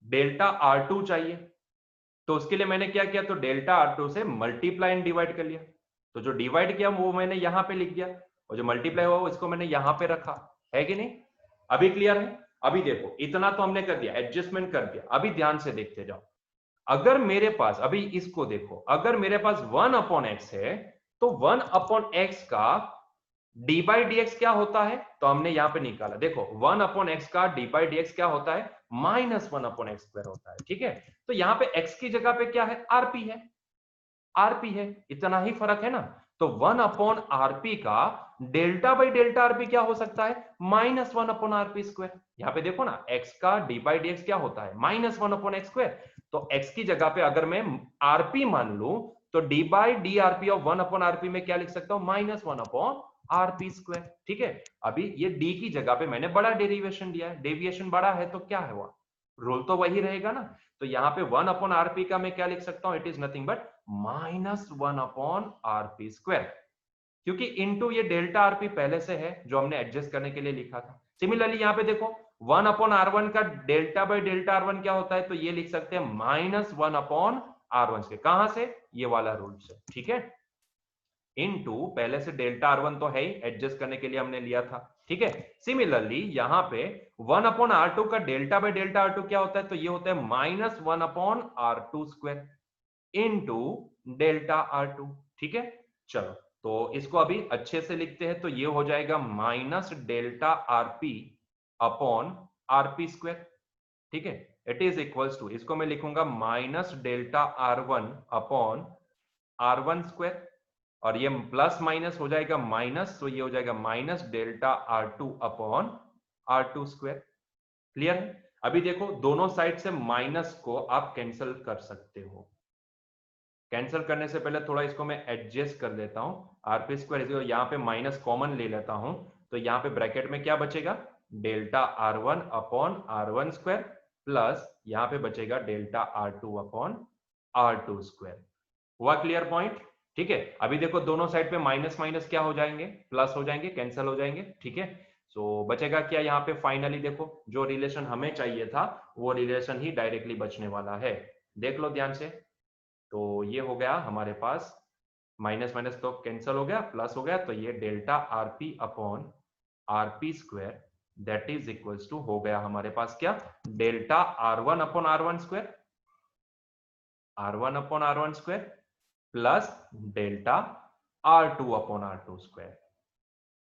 डेल्टा r2 चाहिए, तो उसके लिए मैंने क्या किया, तो डेल्टा r2 से मल्टीप्लाई एंड डिवाइड कर लिया, तो जो डिवाइड किया वो मैंने यहाँ पे लिख दिया, और जो मल्टीप्लाई हुआ इसको मैंने यहाँ पे रखा, है कि नहीं। अभी क्लियर है। अभी देखो इतना तो हमने कर दिया, एडजस्टमेंट कर दिया, अभी ध्यान से देखते जाओ। अगर मेरे पास, अभी इसको देखो, अगर मेरे पास 1/x है, तो 1/x का डी बाई डी एक्स क्या होता है, तो हमने यहां पे निकाला, देखो 1/x का डी बाई डी एक्स क्या होता है, -1/x² होता है। ठीक है, तो यहाँ पे x की जगह पे क्या है, rp है, इतना ही फर्क है ना। तो 1/rp का डेल्टा बाई डेल्टा rp क्या हो सकता है, -1/rp²। यहाँ पे देखो ना, x का डी बाई डी एक्स क्या होता है, -1/x²। तो x की जगह पे अगर मैं rp मान लू, तो d बाई डी rp और 1/rp में क्या लिख सकता हूं, -1/rp²। ठीक है, अभी ये d की जगह पे मैंने बड़ा डेरिवेशन दिया है, डेविएशन बड़ा है तो क्या है, वो रूल तो वही रहेगा ना। तो यहाँ पे 1/rp का मैं क्या लिख सकता हूं, it is nothing but -1/rp², क्योंकि इनटू ये डेल्टा rp पहले से है जो हमने एडजस्ट करने के लिए लिखा था। सिमिलरली यहाँ पे देखो 1/r1 का डेल्टा बाई डेल्टा r1 क्या होता है, तो ये लिख सकते हैं -1/r1 से, कहां से, ये वाला रूल से। ठीक है, इनटू पहले से डेल्टा r1 तो है ही, एडजस्ट करने के लिए हमने लिया था। ठीक है, सिमिलरली यहाँ पे 1/r2 का डेल्टा बाई डेल्टा r2 क्या होता है, तो ये होता है -1/r2² इनटू डेल्टा r2। ठीक है, चलो तो इसको अभी अच्छे से लिखते हैं, तो ये हो जाएगा -डेल्टा-rp/rp²। ठीक है, इट इज इक्वल्स टू, इसको मैं लिखूंगा -डेल्टा-r1/r1², और ये प्लस माइनस हो जाएगा माइनस, तो ये हो जाएगा -डेल्टा-r2/r2²। क्लियर है। अभी देखो दोनों साइड से माइनस को आप कैंसिल कर सकते हो, कैंसिल करने से पहले थोड़ा इसको मैं एडजस्ट कर देता हूं, rp², यहाँ पे माइनस कॉमन ले लेता हूं, तो यहाँ पे ब्रैकेट में क्या बचेगा, डेल्टा-r1/r1² प्लस यहाँ पे बचेगा डेल्टा-r2/r2²। हुआ क्लियर पॉइंट। ठीक है, अभी देखो दोनों साइड पे माइनस माइनस क्या हो जाएंगे, प्लस हो जाएंगे, कैंसिल हो जाएंगे। ठीक है, सो बचेगा क्या यहाँ पे, फाइनली देखो जो रिलेशन हमें चाहिए था वो रिलेशन ही डायरेक्टली बचने वाला है, देख लो ध्यान से। तो ये हो गया हमारे पास, माइनस माइनस तो कैंसिल हो गया, प्लस हो गया, तो ये डेल्टा-rp/rp² दैट इज इक्वल्स टू हो गया हमारे पास क्या, डेल्टा-r1/r1² r1/r1² प्लस डेल्टा-r2/r2²।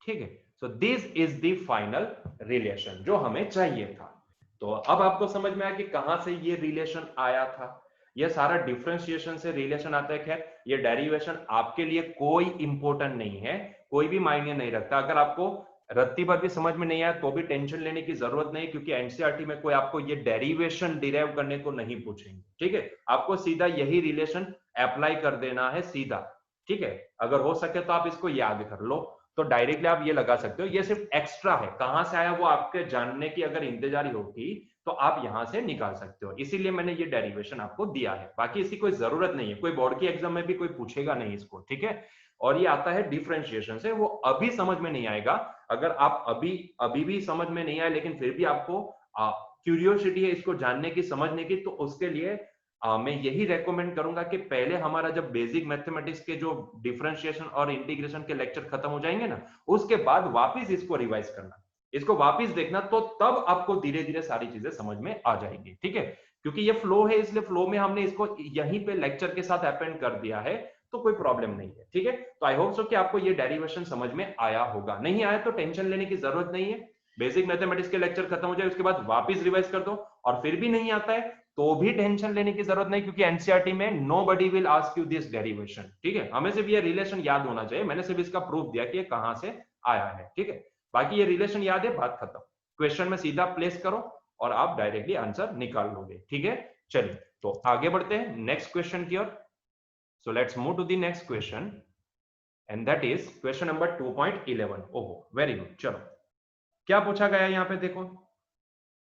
ठीक है, so this is the final relation जो हमें चाहिए था। तो अब आपको समझ में आया कि कहां से ये रिलेशन आया था। ये सारा डिफरेंशिएशन से रिलेशन आता है। खैर ये डेरिवेशन आपके लिए कोई इंपॉर्टेंट नहीं है, कोई भी मायने नहीं रखता। अगर आपको रत्ती भर भी समझ में नहीं आया तो भी टेंशन लेने की जरूरत नहीं, क्योंकि एनसीईआरटी में कोई आपको ये डेरिवेशन डिराइव करने को नहीं पूछेंगे। ठीक है, आपको सीधा यही रिलेशन अप्लाई कर देना है सीधा। ठीक है, अगर हो सके तो आप इसको याद कर लो, तो डायरेक्टली आप ये लगा सकते हो। ये सिर्फ एक्स्ट्रा है, कहां से आया वो आपके जानने की अगर इंतजारी होगी तो आप यहां से निकाल सकते हो, इसीलिए मैंने ये डेरिवेशन आपको दिया है। बाकी इसकी कोई जरूरत नहीं है, कोई बोर्ड की एग्जाम में भी कोई पूछेगा नहीं इसको। ठीक है, और ये आता है डिफरेंशिएशन से, वो अभी समझ में नहीं आएगा। अगर आप अभी भी समझ में नहीं आए लेकिन फिर भी आपको क्यूरियोसिटी है इसको जानने की, समझने की, तो उसके लिए मैं यही रेकमेंड करूंगा कि पहले हमारा जब बेसिक मैथमेटिक्स के जो डिफरेंशिएशन और इंटीग्रेशन के लेक्चर खत्म हो जाएंगे ना, उसके बाद वापस इसको रिवाइज करना, इसको वापस देखना, तो तब आपको धीरे धीरे सारी चीजें समझ में आ जाएंगी। ठीक है, क्योंकि ये फ्लो है, इसलिए फ्लो में हमने इसको यहीं पे लेक्चर के साथ अपेंड कर दिया है, तो कोई प्रॉब्लम नहीं है। ठीक है, तो आई होप सो कि आपको ये डेरिवेशन समझ में आया होगा। नहीं आया तो टेंशन लेने की जरूरत नहीं है, बेसिक मैथमेटिक्स के लेक्चर खत्म हो जाए उसके बाद वापस रिवाइज कर दो, और फिर भी नहीं आता है तो भी टेंशन लेने की जरूरत नहीं, क्योंकि एनसीईआरटी में nobody will ask you this derivation. ठीक है, हमें सिर्फ ये रिलेशन याद होना चाहिए, मैंने सिर्फ इसका प्रूफ दिया कि ये कहां से आया है। ठीक है, बाकी ये रिलेशन याद है, बात खत्म। क्वेश्चन में सीधा प्लेस करो और आप डायरेक्टली आंसर निकाल लोगे। ठीक है, चलिए तो आगे बढ़ते हैं नेक्स्ट क्वेश्चन की ओर। So let's move to the next question and that is question number 2.11। ओहो वेरी गुड। चलो क्या पूछा गया है यहाँ पे, देखो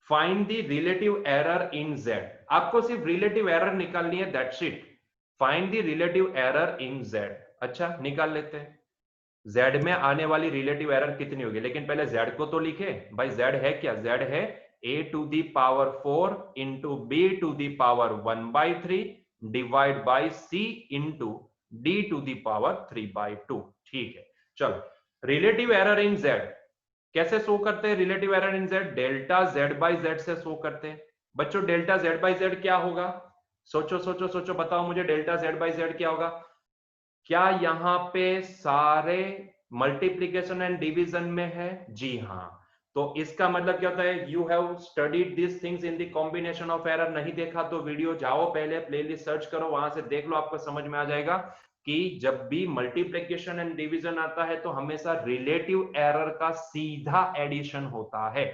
find the relative error in Z. आपको सिर्फ रिलेटिव एरर निकालनी है, that's it. Find the relative error in Z. अच्छा निकाल लेते हैं, जेड में आने वाली रिलेटिव एरर कितनी होगी, लेकिन पहले जेड को तो लिखे भाई। जेड है क्या, जेड है a to the power 4 into b to the power 1/3 divide by c into d to the power 3/2। ठीक है, चलो रिलेटिव एरर इन जेड कैसे शो करते हैं, relative error in Z delta Z by Z से show करते हैं। बच्चों डेल्टा जेड बाई जेड क्या होगा, सोचो सोचो सोचो, बताओ मुझे डेल्टा जेड बाई जेड क्या होगा। क्या यहां पे सारे मल्टीप्लीकेशन एंड डिवीजन में है, जी हाँ। तो इसका मतलब क्या होता है, you have studied this things in the combination of error. नहीं देखा तो वीडियो जाओ पहले प्लेलिस्ट सर्च करो, वहां से देख लो, आपको समझ में आ जाएगा कि जब भी मल्टीप्लीकेशन एंड डिवीजन आता है तो हमेशा रिलेटिव एरर का सीधा एडिशन होता है।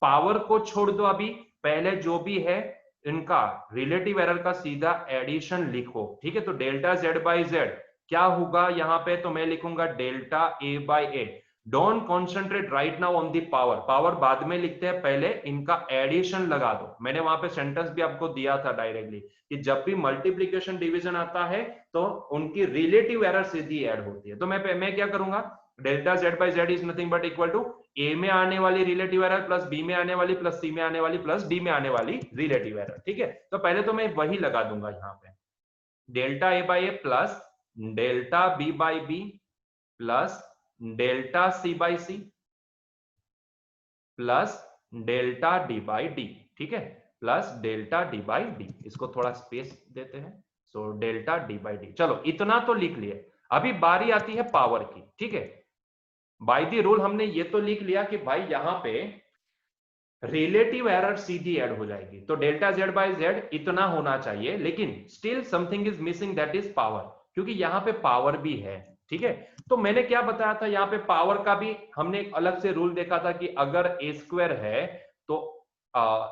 पावर को छोड़ दो, अभी पहले जो भी है इनका रिलेटिव एरर का सीधा एडिशन लिखो। ठीक है, तो डेल्टा जेड बाई जेड क्या होगा यहाँ पे, तो मैं लिखूंगा delta A by A. Don't concentrate right now on the power, power बाद में लिखते हैं, पहले इनका एडिशन लगा दो। मैंने वहां पे सेंटेंस भी आपको दिया था डायरेक्टली कि जब भी मल्टीप्लीकेशन डिवीजन आता है तो उनकी रिलेटिव एरर सीधी ऐड होती है। तो मैं क्या करूंगा, delta Z by Z is nothing but equal to A में आने वाली रिलेटिव एरर प्लस बी में आने वाली प्लस सी में आने वाली प्लस डी में आने वाली रिलेटिव एरर। ठीक है, तो पहले तो मैं वही लगा दूंगा यहाँ पे, delta A by A plus delta B by B plus delta C by C plus delta D by D. ठीक है, plus delta D by D, इसको थोड़ा स्पेस देते हैं, so delta D by D. चलो इतना तो लिख लिए, अभी बारी आती है पावर की। ठीक है, बाय द रूल हमने ये तो लिख लिया कि भाई यहां पे रिलेटिव एरर सीधी ऐड हो जाएगी, तो डेल्टा जेड बाई जेड इतना होना चाहिए, लेकिन still something is missing, that is power, क्योंकि यहां पे पावर भी है। ठीक है, तो मैंने क्या बताया था, यहाँ पे पावर का भी हमने एक अलग से रूल देखा था कि अगर ए स्क्वायर है तो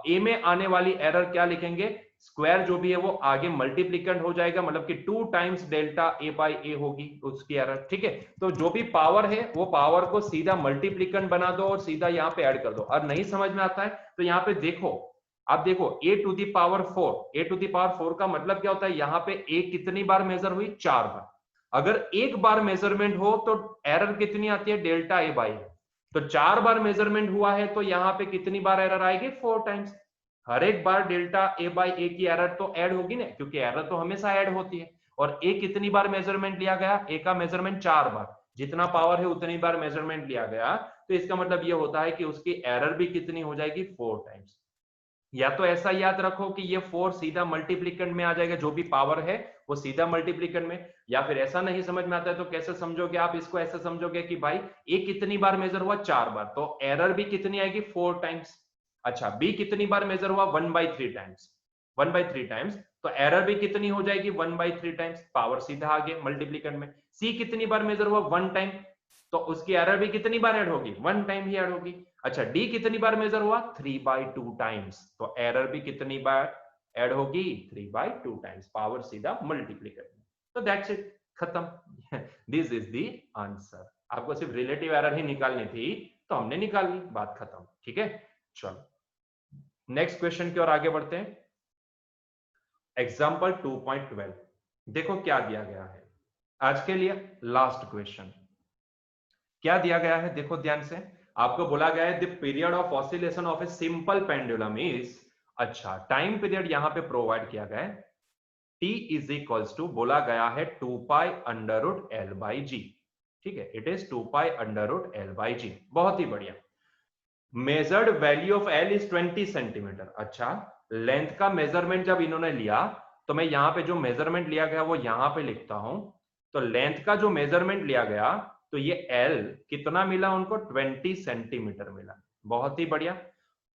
ए में आने वाली एरर क्या लिखेंगे, स्क्वायर जो भी है वो आगे मल्टीप्लिकेंट हो जाएगा, मतलब कि 2 टाइम्स डेल्टा ए बाई ए होगी उसकी एरर। ठीक है, तो जो भी पावर है वो पावर को सीधा मल्टीप्लिकेंट बना दो और सीधा यहाँ पे ऐड कर दो। और नहीं समझ में आता है तो यहाँ पे देखो, आप देखो a to the power 4, a to the power 4 का मतलब क्या होता है, यहाँ पे a कितनी बार मेजर हुई, 4 बार। अगर एक बार मेजरमेंट हो तो एरर कितनी आती है, डेल्टा ए बाई। तो 4 बार मेजरमेंट हुआ है तो यहाँ पे कितनी बार एरर आएगी, 4 टाइम्स। हर एक बार डेल्टा ए बाई ए की एरर तो ऐड होगी ना, क्योंकि एरर तो हमेशा ऐड होती है। और ए कितनी बार मेजरमेंट लिया गया, ए का मेजरमेंट 4 बार, जितना पावर है उतनी बार मेजरमेंट लिया गया, तो इसका मतलब ये होता है कि उसकी एरर भी कितनी हो जाएगी, 4 टाइम्स। या तो ऐसा याद रखो कि ये 4 सीधा मल्टीप्लिकेंट में आ जाएगा, जो भी पावर है वो सीधा मल्टीप्लिकेंट में। या फिर ऐसा नहीं समझ में आता है तो कैसे समझोगे आप इसको, ऐसे समझोगे कि भाई ए कितनी बार मेजर हुआ, 4 बार, तो एरर भी कितनी आएगी, 4 टाइम्स। अच्छा, बी कितनी बार मेजर हुआ, 1/3 टाइम्स, 1/3 टाइम्स, तो एरर भी कितनी हो जाएगी, 1/3 टाइम्स, पावर सीधा आगे मल्टीप्लिकेंट में। सी कितनी बार मेजर हुआ, 1 टाइम, तो उसकी एरर भी कितनी बार ऐड होगी, 1 टाइम ही ऐड होगी। अच्छा, डी कितनी बार मेजर हुआ, 3/2 टाइम्स, तो एरर भी कितनी बार ऐड होगी, 3/2 टाइम्स, पावर सीधा मल्टीप्लिकेट में। तो दैट्स इट, खत्म। This is the answer. आपको सिर्फ रिलेटिव एरर ही निकालनी थी तो हमने निकाल ली, बात खत्म। ठीक है, चलो नेक्स्ट क्वेश्चन की ओर आगे बढ़ते हैं। एग्जाम्पल 2.12, देखो क्या दिया गया है आज के लिए, लास्ट क्वेश्चन। क्या दिया गया है, देखो ध्यान से, आपको बोला गया है the period of oscillation of a simple pendulum is, अच्छा टाइम पीरियड यहां पे प्रोवाइड किया गया है t इज इक्वल्स टू बोला गया है 2 pi under root L by G. ठीक है, it is 2 pi under root L by G. बहुत ही बढ़िया। Measured value of L is 20 centimetre. अच्छा, लेंथ का मेजरमेंट जब इन्होंने लिया तो मैं यहां पे जो मेजरमेंट लिया गया वो यहां पे लिखता हूं। तो लेंथ का जो मेजरमेंट लिया गया तो ये एल कितना मिला उनको, 20 सेंटीमीटर मिला। बहुत ही बढ़िया।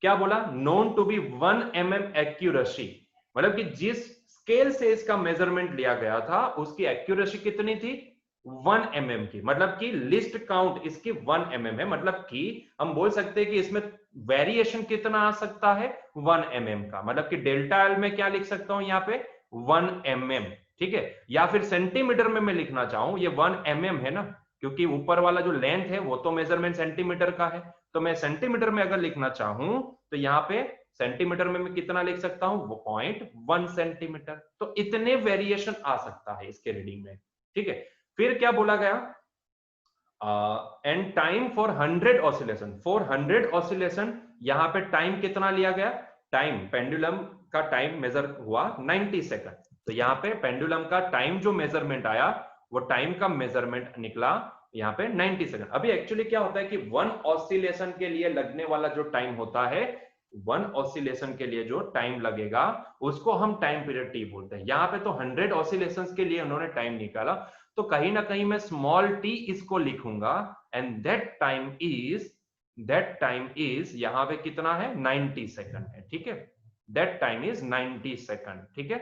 क्या बोला, known to be 1 mm accuracy, मतलब कि जिस स्केल से इसका मेजरमेंट लिया गया था उसकी एक्यूरेसी कितनी थी, 1 mm की। मतलब कि लिस्ट काउंट इसकी 1 mm है, मतलब कि हम बोल सकते हैं कि इसमें वेरिएशन कितना आ सकता है, 1 mm का। मतलब कि डेल्टा एल में क्या लिख सकता हूं यहाँ पे, 1 mm। ठीक है, या फिर सेंटीमीटर में मैं लिखना चाहूं, ये 1 mm है ना, क्योंकि ऊपर वाला जो लेंथ है वो तो मेजरमेंट सेंटीमीटर का है। तो मैं सेंटीमीटर में अगर लिखना चाहूं तो यहाँ पे सेंटीमीटर में मैं कितना लिख सकता हूं, वो 0.1 सेंटीमीटर। तो इतने वेरिएशन आ सकता है इसके रीडिंग में। ठीक है, फिर क्या बोला गया, and time for 100 oscillation. For 100 oscillation यहां पे टाइम कितना लिया गया, टाइम पेंडुलम का टाइम मेजर हुआ 90 सेकंड। तो यहाँ पे पेंडुलम का टाइम जो मेजरमेंट आया वो टाइम का मेजरमेंट निकला यहाँ पे 90 सेकंड। अभी एक्चुअली क्या होता है कि 1 ऑसिलेशन के लिए लगने वाला जो टाइम होता है, 1 ऑसिलेशन के लिए जो टाइम लगेगा उसको हम टाइम पीरियड टी बोलते हैं। यहाँ पे तो 100 ऑसिलेशंस के लिए उन्होंने टाइम निकाला, तो कहीं ना कहीं मैं स्मॉल टी इसको लिखूंगा, एंड दैट टाइम इज यहां पे कितना है, 90 सेकंड है। ठीक है, दैट टाइम इज 90 सेकंड। ठीक है,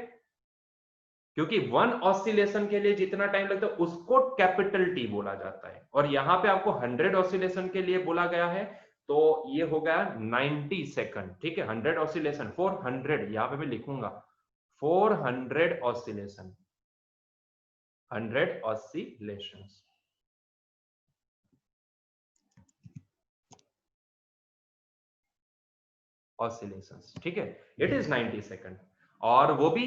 क्योंकि 1 ऑसिलेशन के लिए जितना टाइम लगता है उसको कैपिटल टी बोला जाता है, और यहां पे आपको 100 ऑसिलेशन के लिए बोला गया है तो ये हो गया 90 सेकंड। ठीक है, 100 ऑसिलेशन, 400 यहां पे मैं लिखूंगा 400 ऑसिलेशन, 100 ऑसिलेशंस। ऑसिलेशंस, ठीक है, इट इज 90 सेकंड। और वो भी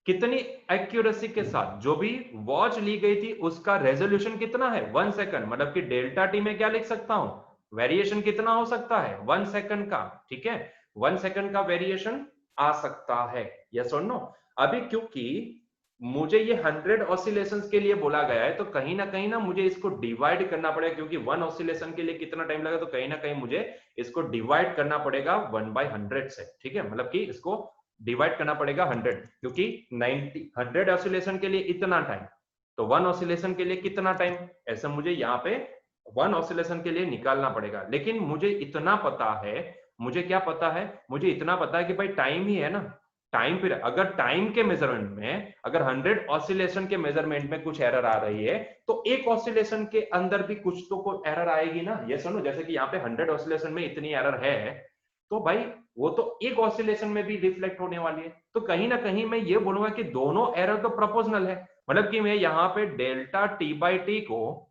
कितनी एक्यूरेसी के साथ, जो भी वॉच ली गई थी उसका रेजोल्यूशन कितना है, 1 सेकंड। मतलब कि डेल्टा टी में क्या लिख सकता हूं, वेरिएशन कितना हो सकता है, 1 सेकंड का। ठीक है, 1 सेकंड का वेरिएशन आ सकता है, यस और नो। अभी क्योंकि मुझे ये 100 ऑसिलेशंस के लिए बोला गया है तो कहीं ना मुझे इसको डिवाइड करना पड़ेगा, क्योंकि 1 ऑसिलेशन के लिए कितना टाइम लगा, तो कहीं ना कहीं मुझे इसको डिवाइड करना पड़ेगा 1/100 से। ठीक है, मतलब कि इसको डिवाइड करना पड़ेगा 100, क्योंकि 100 ऑसिलेशन के लिए इतना टाइम, तो 1 ऑसिलेशन के लिए कितना टाइम, ऐसा मुझे यहाँ पे 1 ऑसिलेशन के लिए निकालना पड़ेगा। लेकिन मुझे इतना पता है, मुझे क्या पता है, मुझे इतना पता है कि भाई टाइम ही है ना, टाइम पीरियड। अगर टाइम के मेजरमेंट में, अगर 100 ऑसिलेशन के मेजरमेंट में कुछ एरर आ रही है तो एक ऑसिलेशन के अंदर भी कुछ तो कोई एरर आएगी ना, ये सुनो। जैसे कि यहाँ पे 100 ऑसिलेशन में इतनी एरर है तो भाई वो तो एक ऑसिलेशन में भी रिफ्लेक्ट होने वाली है। तो कहीं ना कहीं मैं ये बोलूंगा कि दोनों एरर तो प्रोपोर्शनल है। मतलब कि मैं यहाँ पे डेल्टा टी बाई टी को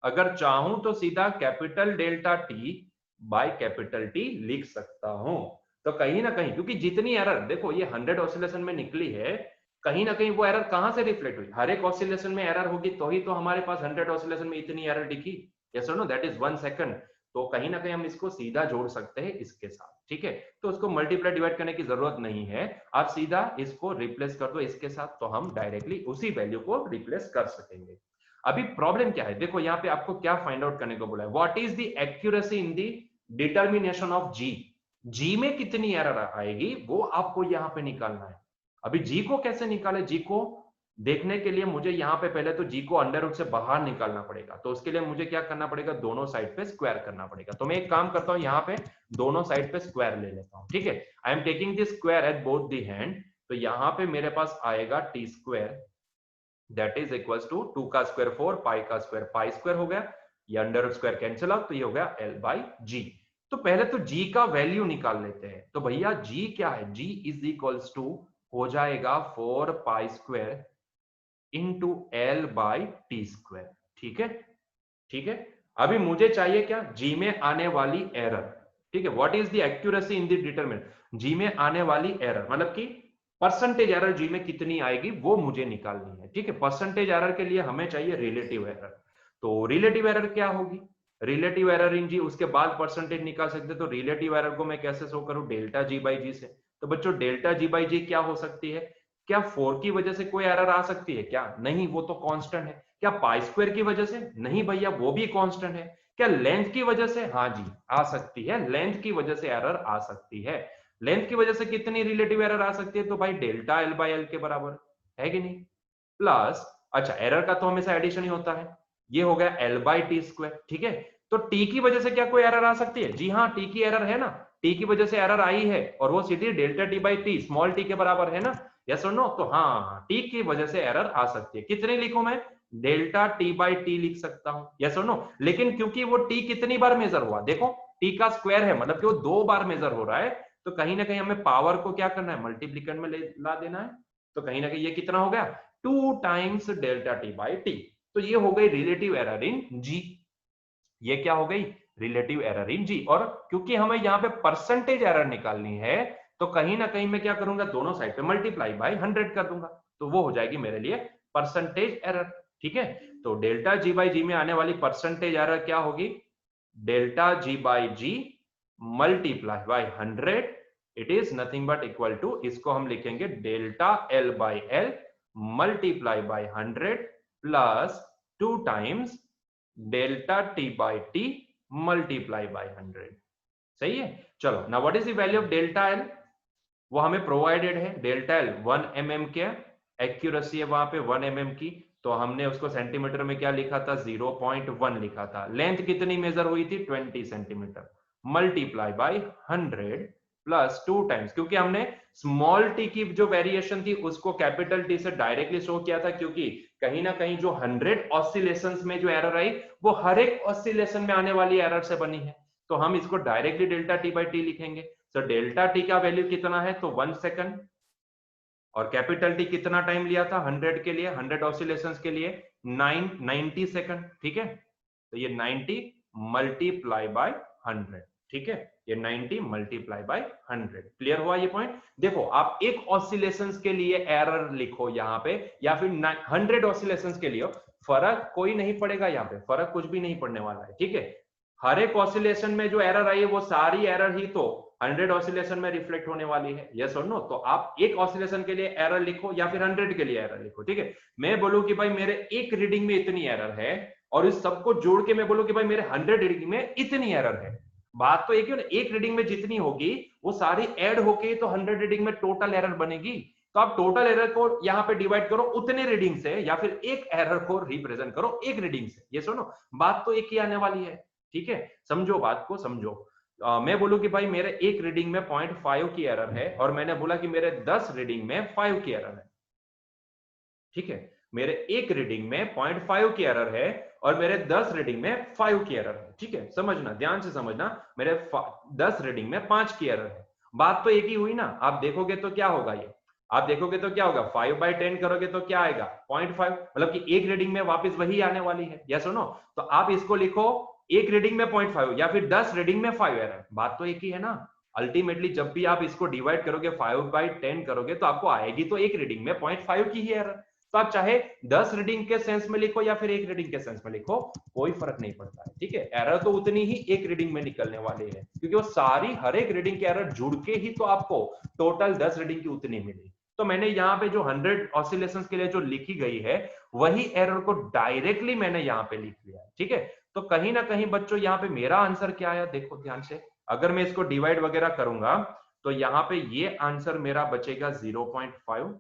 अगर चाहूं तो सीधा capital delta T by capital T लिख सकता हूं। तो कहीं ना कहीं, क्योंकि जितनी एरर देखो ये 100 ऑसिलेशन में निकली है, कहीं ना कहीं वो एरर कहां से रिफ्लेक्ट हुई, हर एक ऑसिलेशन में एरर होगी तो ही तो हमारे पास 100 ऑसिलेशन में इतनी एरर दिखी। यस और नो, दैट इज 1 सेकंड। तो कहीं ना कहीं हम इसको सीधा जोड़ सकते हैं इसके साथ। ठीक है, तो उसको मल्टीप्लाई डिवाइड करने की जरूरत नहीं है, आप सीधा इसको रिप्लेस कर दो इसके साथ, तो हम डायरेक्टली उसी वैल्यू को रिप्लेस कर सकेंगे। अभी प्रॉब्लम क्या है, देखो यहाँ पे आपको क्या फाइंड आउट करने को बोला है, what is the accuracy in the determination of G. G में कितनी एरर आएगी वो आपको यहाँ पे निकालना है। अभी जी को कैसे निकाले, जी को देखने के लिए मुझे यहाँ पे पहले तो जी को अंडर रूट से बाहर निकालना पड़ेगा। तो उसके लिए मुझे क्या करना पड़ेगा, दोनों साइड पे स्क्वायर करना पड़ेगा। तो मैं एक काम करता हूँ, यहाँ पे दोनों साइड पे स्क्वायर ले लेता हूँ। ठीक है, I am taking this square at both the hand. तो यहाँ पे मेरे पास आएगा T square, that is equals to 2 का स्क्वायर 4, पाई का स्क्वायर पाई स्क्वायर हो गया, ये under root square cancel out, तो ये हो गया एल बाई जी। तो पहले तो जी का वैल्यू निकाल लेते हैं। तो भैया जी क्या है, जी इज इक्वल्स टू हो जाएगा 4 pi square into L by T square. ठीक है, ठीक है। अभी मुझे चाहिए क्या, जी में आने वाली एरर। ठीक है, what is the accuracy in the determinant, G में आने वाली एरर, मतलब कि परसेंटेज एरर जी में कितनी आएगी वो मुझे निकालनी है। ठीक है, परसेंटेज एरर के लिए हमें चाहिए रिलेटिव एरर। तो रिलेटिव एरर क्या होगी, रिलेटिव एरर इन जी, उसके बाद परसेंटेज निकाल सकते। तो रिलेटिव एरर को मैं कैसे शो करूं, डेल्टा जी बाई जी से। तो बच्चों डेल्टा जी बाई जी क्या हो सकती है, क्या 4 की वजह से कोई एरर आ सकती है क्या? नहीं, वो तो कांस्टेंट है। क्या पाई स्क्वायर की वजह से? नहीं भैया, वो भी कांस्टेंट है। क्या लेंथ की वजह से? हाँ जी, आ सकती है, लेंथ की वजह से एरर आ सकती है। लेंथ की वजह से कितनी रिलेटिव एरर आ सकती है? तो भाई डेल्टा एल बाई एल के बराबर है कि नहीं? प्लस, अच्छा एरर का तो हमेशा एडिशन ही होता है, ये हो गया एल बाई टी स्क्वायर, ठीक है। तो टी की वजह से क्या कोई एरर आ सकती है? जी हाँ, टी की एरर है ना, टी की वजह से एरर आई है, और वो सीधी delta T by T small T के बराबर है ना, यस और नो? तो हाँ, टी की वजह से एरर आ सकती है। कितनी लिखूं मैं? डेल्टा टी बाई टी लिख सकता हूं, यस और नो? लेकिन क्योंकि वो टी कितनी बार मेजर हुआ, देखो टी का स्क्वायर है, मतलब कि वो 2 बार मेजर हो रहा है, तो कहीं ना कहीं हमें पावर को क्या करना है? मल्टीप्लिकेंट में ला देना है। तो कहीं ना कहीं ये कितना हो गया? 2 times delta T by T. तो ये हो गई रिलेटिव एरर इन जी। ये क्या हो गई? रिलेटिव एरर इन जी। और क्योंकि हमें यहाँ पे परसेंटेज एरर निकालनी है, तो कहीं ना कहीं मैं क्या करूंगा? दोनों साइड पे मल्टीप्लाई बाय 100 कर दूंगा, तो वो हो जाएगी मेरे लिए परसेंटेज एरर, ठीक है। तो डेल्टा जी बाई जी में आने वाली परसेंटेज एरर क्या होगी? Delta G by G multiply by 100, it is nothing but equal to, इसको हम लिखेंगे delta L by L multiply by 100 plus 2 times delta T by T multiply by 100। सही है। चलो, now what is the value of delta L? वो हमें provided है, delta L 1 mm के, एक्यूरेसी है वहां पे 1 mm की, तो हमने उसको सेंटीमीटर में क्या लिखा था? 0.1 लिखा था। लेंथ कितनी मेजर हुई थी? 20 centimetre, multiply by 100 plus 2 times, क्योंकि हमने स्मॉल टी की जो वेरिएशन थी उसको कैपिटल टी से डायरेक्टली शो किया था, क्योंकि कहीं ना कहीं जो 100 ऑसिलेशंस में जो एरर आई, वो हर एक ऑसिलेशन में आने वाली एरर से बनी है, तो हम इसको directly delta T by T लिखेंगे। तो डेल्टा टी का वैल्यू कितना है? तो 1 सेकंड। और कैपिटल टी कितना टाइम लिया था 100 के लिए, 100 ऑसिलेशंस के लिए? 90 सेकंड, ठीक है। तो ये 90 मल्टीप्लाई बाय 100, ठीक है। ये 90 मल्टीप्लाई बाय 100। क्लियर हुआ ये पॉइंट? देखो, आप एक ऑसिलेशंस के लिए एरर लिखो यहाँ पे, या फिर 100 ऑसिलेशंस के लिए, फर्क कोई नहीं पड़ेगा यहाँ पे, फर्क कुछ भी नहीं पड़ने वाला है, ठीक है। हर एक ऑसिलेशन में जो एरर आई है, वो सारी एरर ही तो 100 ऑसिलेशन में रिफ्लेक्ट होने वाली है, यस और नो? तो आप एक ऑसिलेशन के लिए एरर लिखो या फिर 100 के लिए एरर लिखो, ठीक है। मैं बोलूं कि भाई मेरे एक रीडिंग में इतनी एरर है, और इस सबको जोड़ के मैं बोलूं कि भाई मेरे 100 रीडिंग में इतनी एरर है, बात तो एक ही ना, एक रीडिंग में जितनी होगी वो सारी ऐड होके तो 100 रीडिंग में टोटल एरर बनेगी। तो आप टोटल एरर को यहाँ पे डिवाइड करो उतने रीडिंग से, या फिर एक एरर को रिप्रेजेंट करो एक रीडिंग से, ये सुनो, बात तो एक ही आने वाली है, ठीक है। समझो, बात को समझो। मैं बोलूं कि भाई मेरे एक रीडिंग में 0.5 की एरर है, और मैंने बोला कि मेरे 10 रीडिंग में 5 की एरर है, ठीक है। मेरे एक रीडिंग में 0.5 की एरर है, और मेरे 10 रीडिंग में 5 की एरर है, ठीक है। समझना, ध्यान से समझना, मेरे 10 रीडिंग में 5 की एरर है, बात तो एक ही हुई ना। आप देखोगे तो क्या होगा, ये आप देखोगे तो क्या होगा, 5/10 करोगे तो क्या आएगा? 0.5, मतलब कि एक रीडिंग में वापस वही आने वाली है, यस और नो? तो आप इसको लिखो, एक रीडिंग में 0.5 या फिर 10 रीडिंग में 5 एरर, बात तो एक ही है ना। अल्टीमेटली जब भी आप इसको डिवाइड करोगे, 5/10 करोगे, तो आपको आएगी तो एक रीडिंग में 0.5 की ही एरर। तो आप चाहे 10 रीडिंग के सेंस में लिखो या फिर एक रीडिंग के सेंस में लिखो, कोई फर्क नहीं पड़ता है, ठीक है। एरर तो उतनी ही एक रीडिंग में निकलने वाली है, क्योंकि वो सारी हर एक रीडिंग के एरर जुड़ के ही तो आपको टोटल 10 रीडिंग की उतनी मिली। तो मैंने यहाँ पे जो 100 ऑसिलेशंस के लिए जो लिखी गई है, वही एरर को डायरेक्टली मैंने यहाँ पे लिख लिया है, ठीक है। तो कहीं ना कहीं बच्चों, यहाँ पे मेरा आंसर क्या आया, देखो ध्यान से, अगर मैं इसको डिवाइड वगैरह करूंगा, तो यहाँ पे ये आंसर मेरा बचेगा 0.5,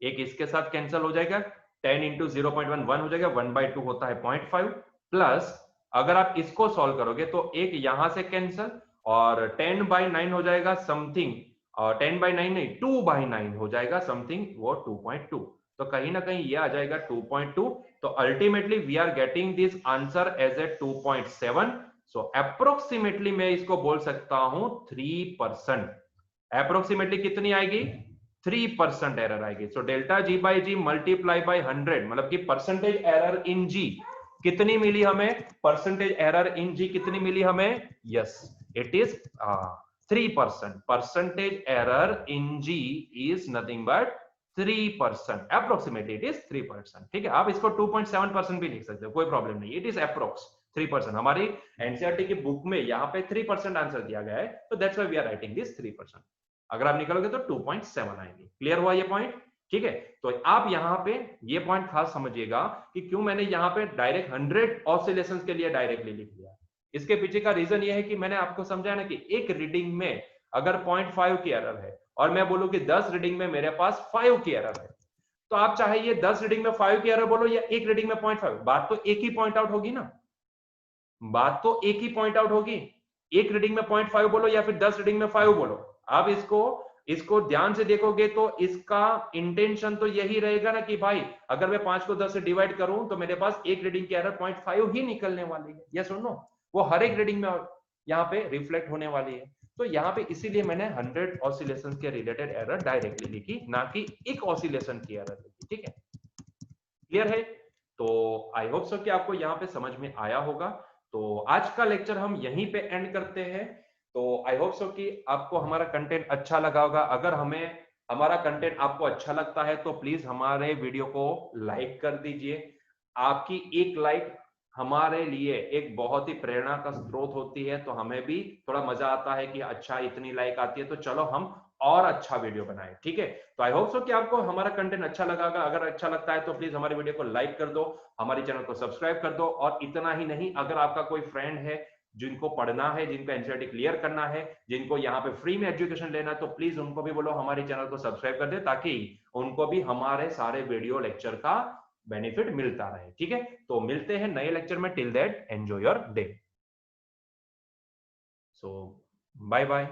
एक इसके साथ कैंसिल हो जाएगा, 10 इंटू 0.1 1 हो जाएगा, 1/2 होता है 0.5, प्लस अगर आप इसको सॉल्व करोगे तो एक यहां से कैंसिल, और 10/9 हो जाएगा समथिंग, और 10/9 नहीं, 2/9 हो जाएगा समथिंग, वो 2.2। तो कहीं ना कहीं ये आ जाएगा 2.2। तो ultimately we are getting this answer as a 2.7। So approximately मैं इसको बोल सकता हूं 3%। अप्रोक्सीमेटली कितनी आएगी? 3% एरर आएगी। So delta G by G multiply by 100, मतलब कि परसेंटेज एरर इन जी कितनी मिली हमें? परसेंटेज एरर इन जी कितनी मिली हमें? Yes, it is 3%। Percentage error in G is nothing but 3%, approximately it is 3%, ठीक है। आप इसको 2.7% भी लिख सकते हो, कोई प्रॉब्लम नहीं, इट इज अप्रोक्स 3%। हमारी एनसीईआरटी की बुक में यहाँ पे 3% आंसर दिया गया है, तो that's why we are writing this 3%। अगर आप निकलोगे तो 2.7 आएंगे। क्लियर हुआ ये पॉइंट? ठीक है, तो आप यहाँ पे ये पॉइंट खास समझिएगा कि क्यों मैंने यहाँ पे डायरेक्ट 100 ऑसिलेशंस के लिए डायरेक्टली लिख दिया। इसके पीछे का रीजन ये है कि मैंने आपको समझाया ना कि एक रीडिंग में अगर 0.5 की एरर है और मैं बोलूं कि 10 रीडिंग में मेरे पास 5 की एरर है, तो आप चाहे ये 10 रीडिंग में 5 की एरर बोलो या एक रीडिंग में 0.5, बात तो एक ही पॉइंट आउट होगी ना, बात तो एक ही पॉइंट आउट होगी। एक रीडिंग में 0.5 बोलो या फिर 10 रीडिंग में 5 बोलो, आप इसको इसको ध्यान से देखोगे तो इसका इंटेंशन तो यही रहेगा ना कि भाई अगर मैं 5 को 10 से डिवाइड करूं तो मेरे पास एक रीडिंग की एरर 0.5 ही निकलने वाली है। यस और नो? वो हर एक रीडिंग में यहाँ पे रिफ्लेक्ट होने वाली है। तो यहाँ पे इसीलिए मैंने 100 ऑसिलेशन के रिलेटेड एरर डायरेक्टली लिखी, ना कि एक ऑसिलेशन की एरर लिखी। ठीक है, क्लियर है? तो आई होप सो कि आपको यहाँ पे समझ में आया होगा। तो आज का लेक्चर हम यहीं पे एंड करते हैं। तो आई होप सो कि आपको हमारा कंटेंट अच्छा लगा होगा। अगर हमें हमारा कंटेंट आपको अच्छा लगता है तो प्लीज हमारे वीडियो को लाइक कर दीजिए। आपकी एक लाइक हमारे लिए एक बहुत ही प्रेरणा का स्रोत होती है, तो हमें भी थोड़ा मजा आता है कि अच्छा इतनी लाइक आती है तो चलो हम और अच्छा वीडियो बनाएं। ठीक है, तो आई होप सो कि आपको हमारा कंटेंट अच्छा लगा। अगर अच्छा लगता है तो प्लीज हमारे वीडियो को लाइक कर दो, हमारे चैनल को सब्सक्राइब कर दो। और इतना ही नहीं, अगर आपका कोई फ्रेंड है जिनको पढ़ना है, जिनको एनसीईआरटी क्लियर करना है, जिनको यहाँ पे फ्री में एजुकेशन लेना है, तो प्लीज उनको भी बोलो हमारे चैनल को सब्सक्राइब कर दे, ताकि उनको भी हमारे सारे वीडियो लेक्चर का बेनिफिट मिलता रहे। ठीक है, तो मिलते हैं नए लेक्चर में। Till that enjoy your day. So bye bye.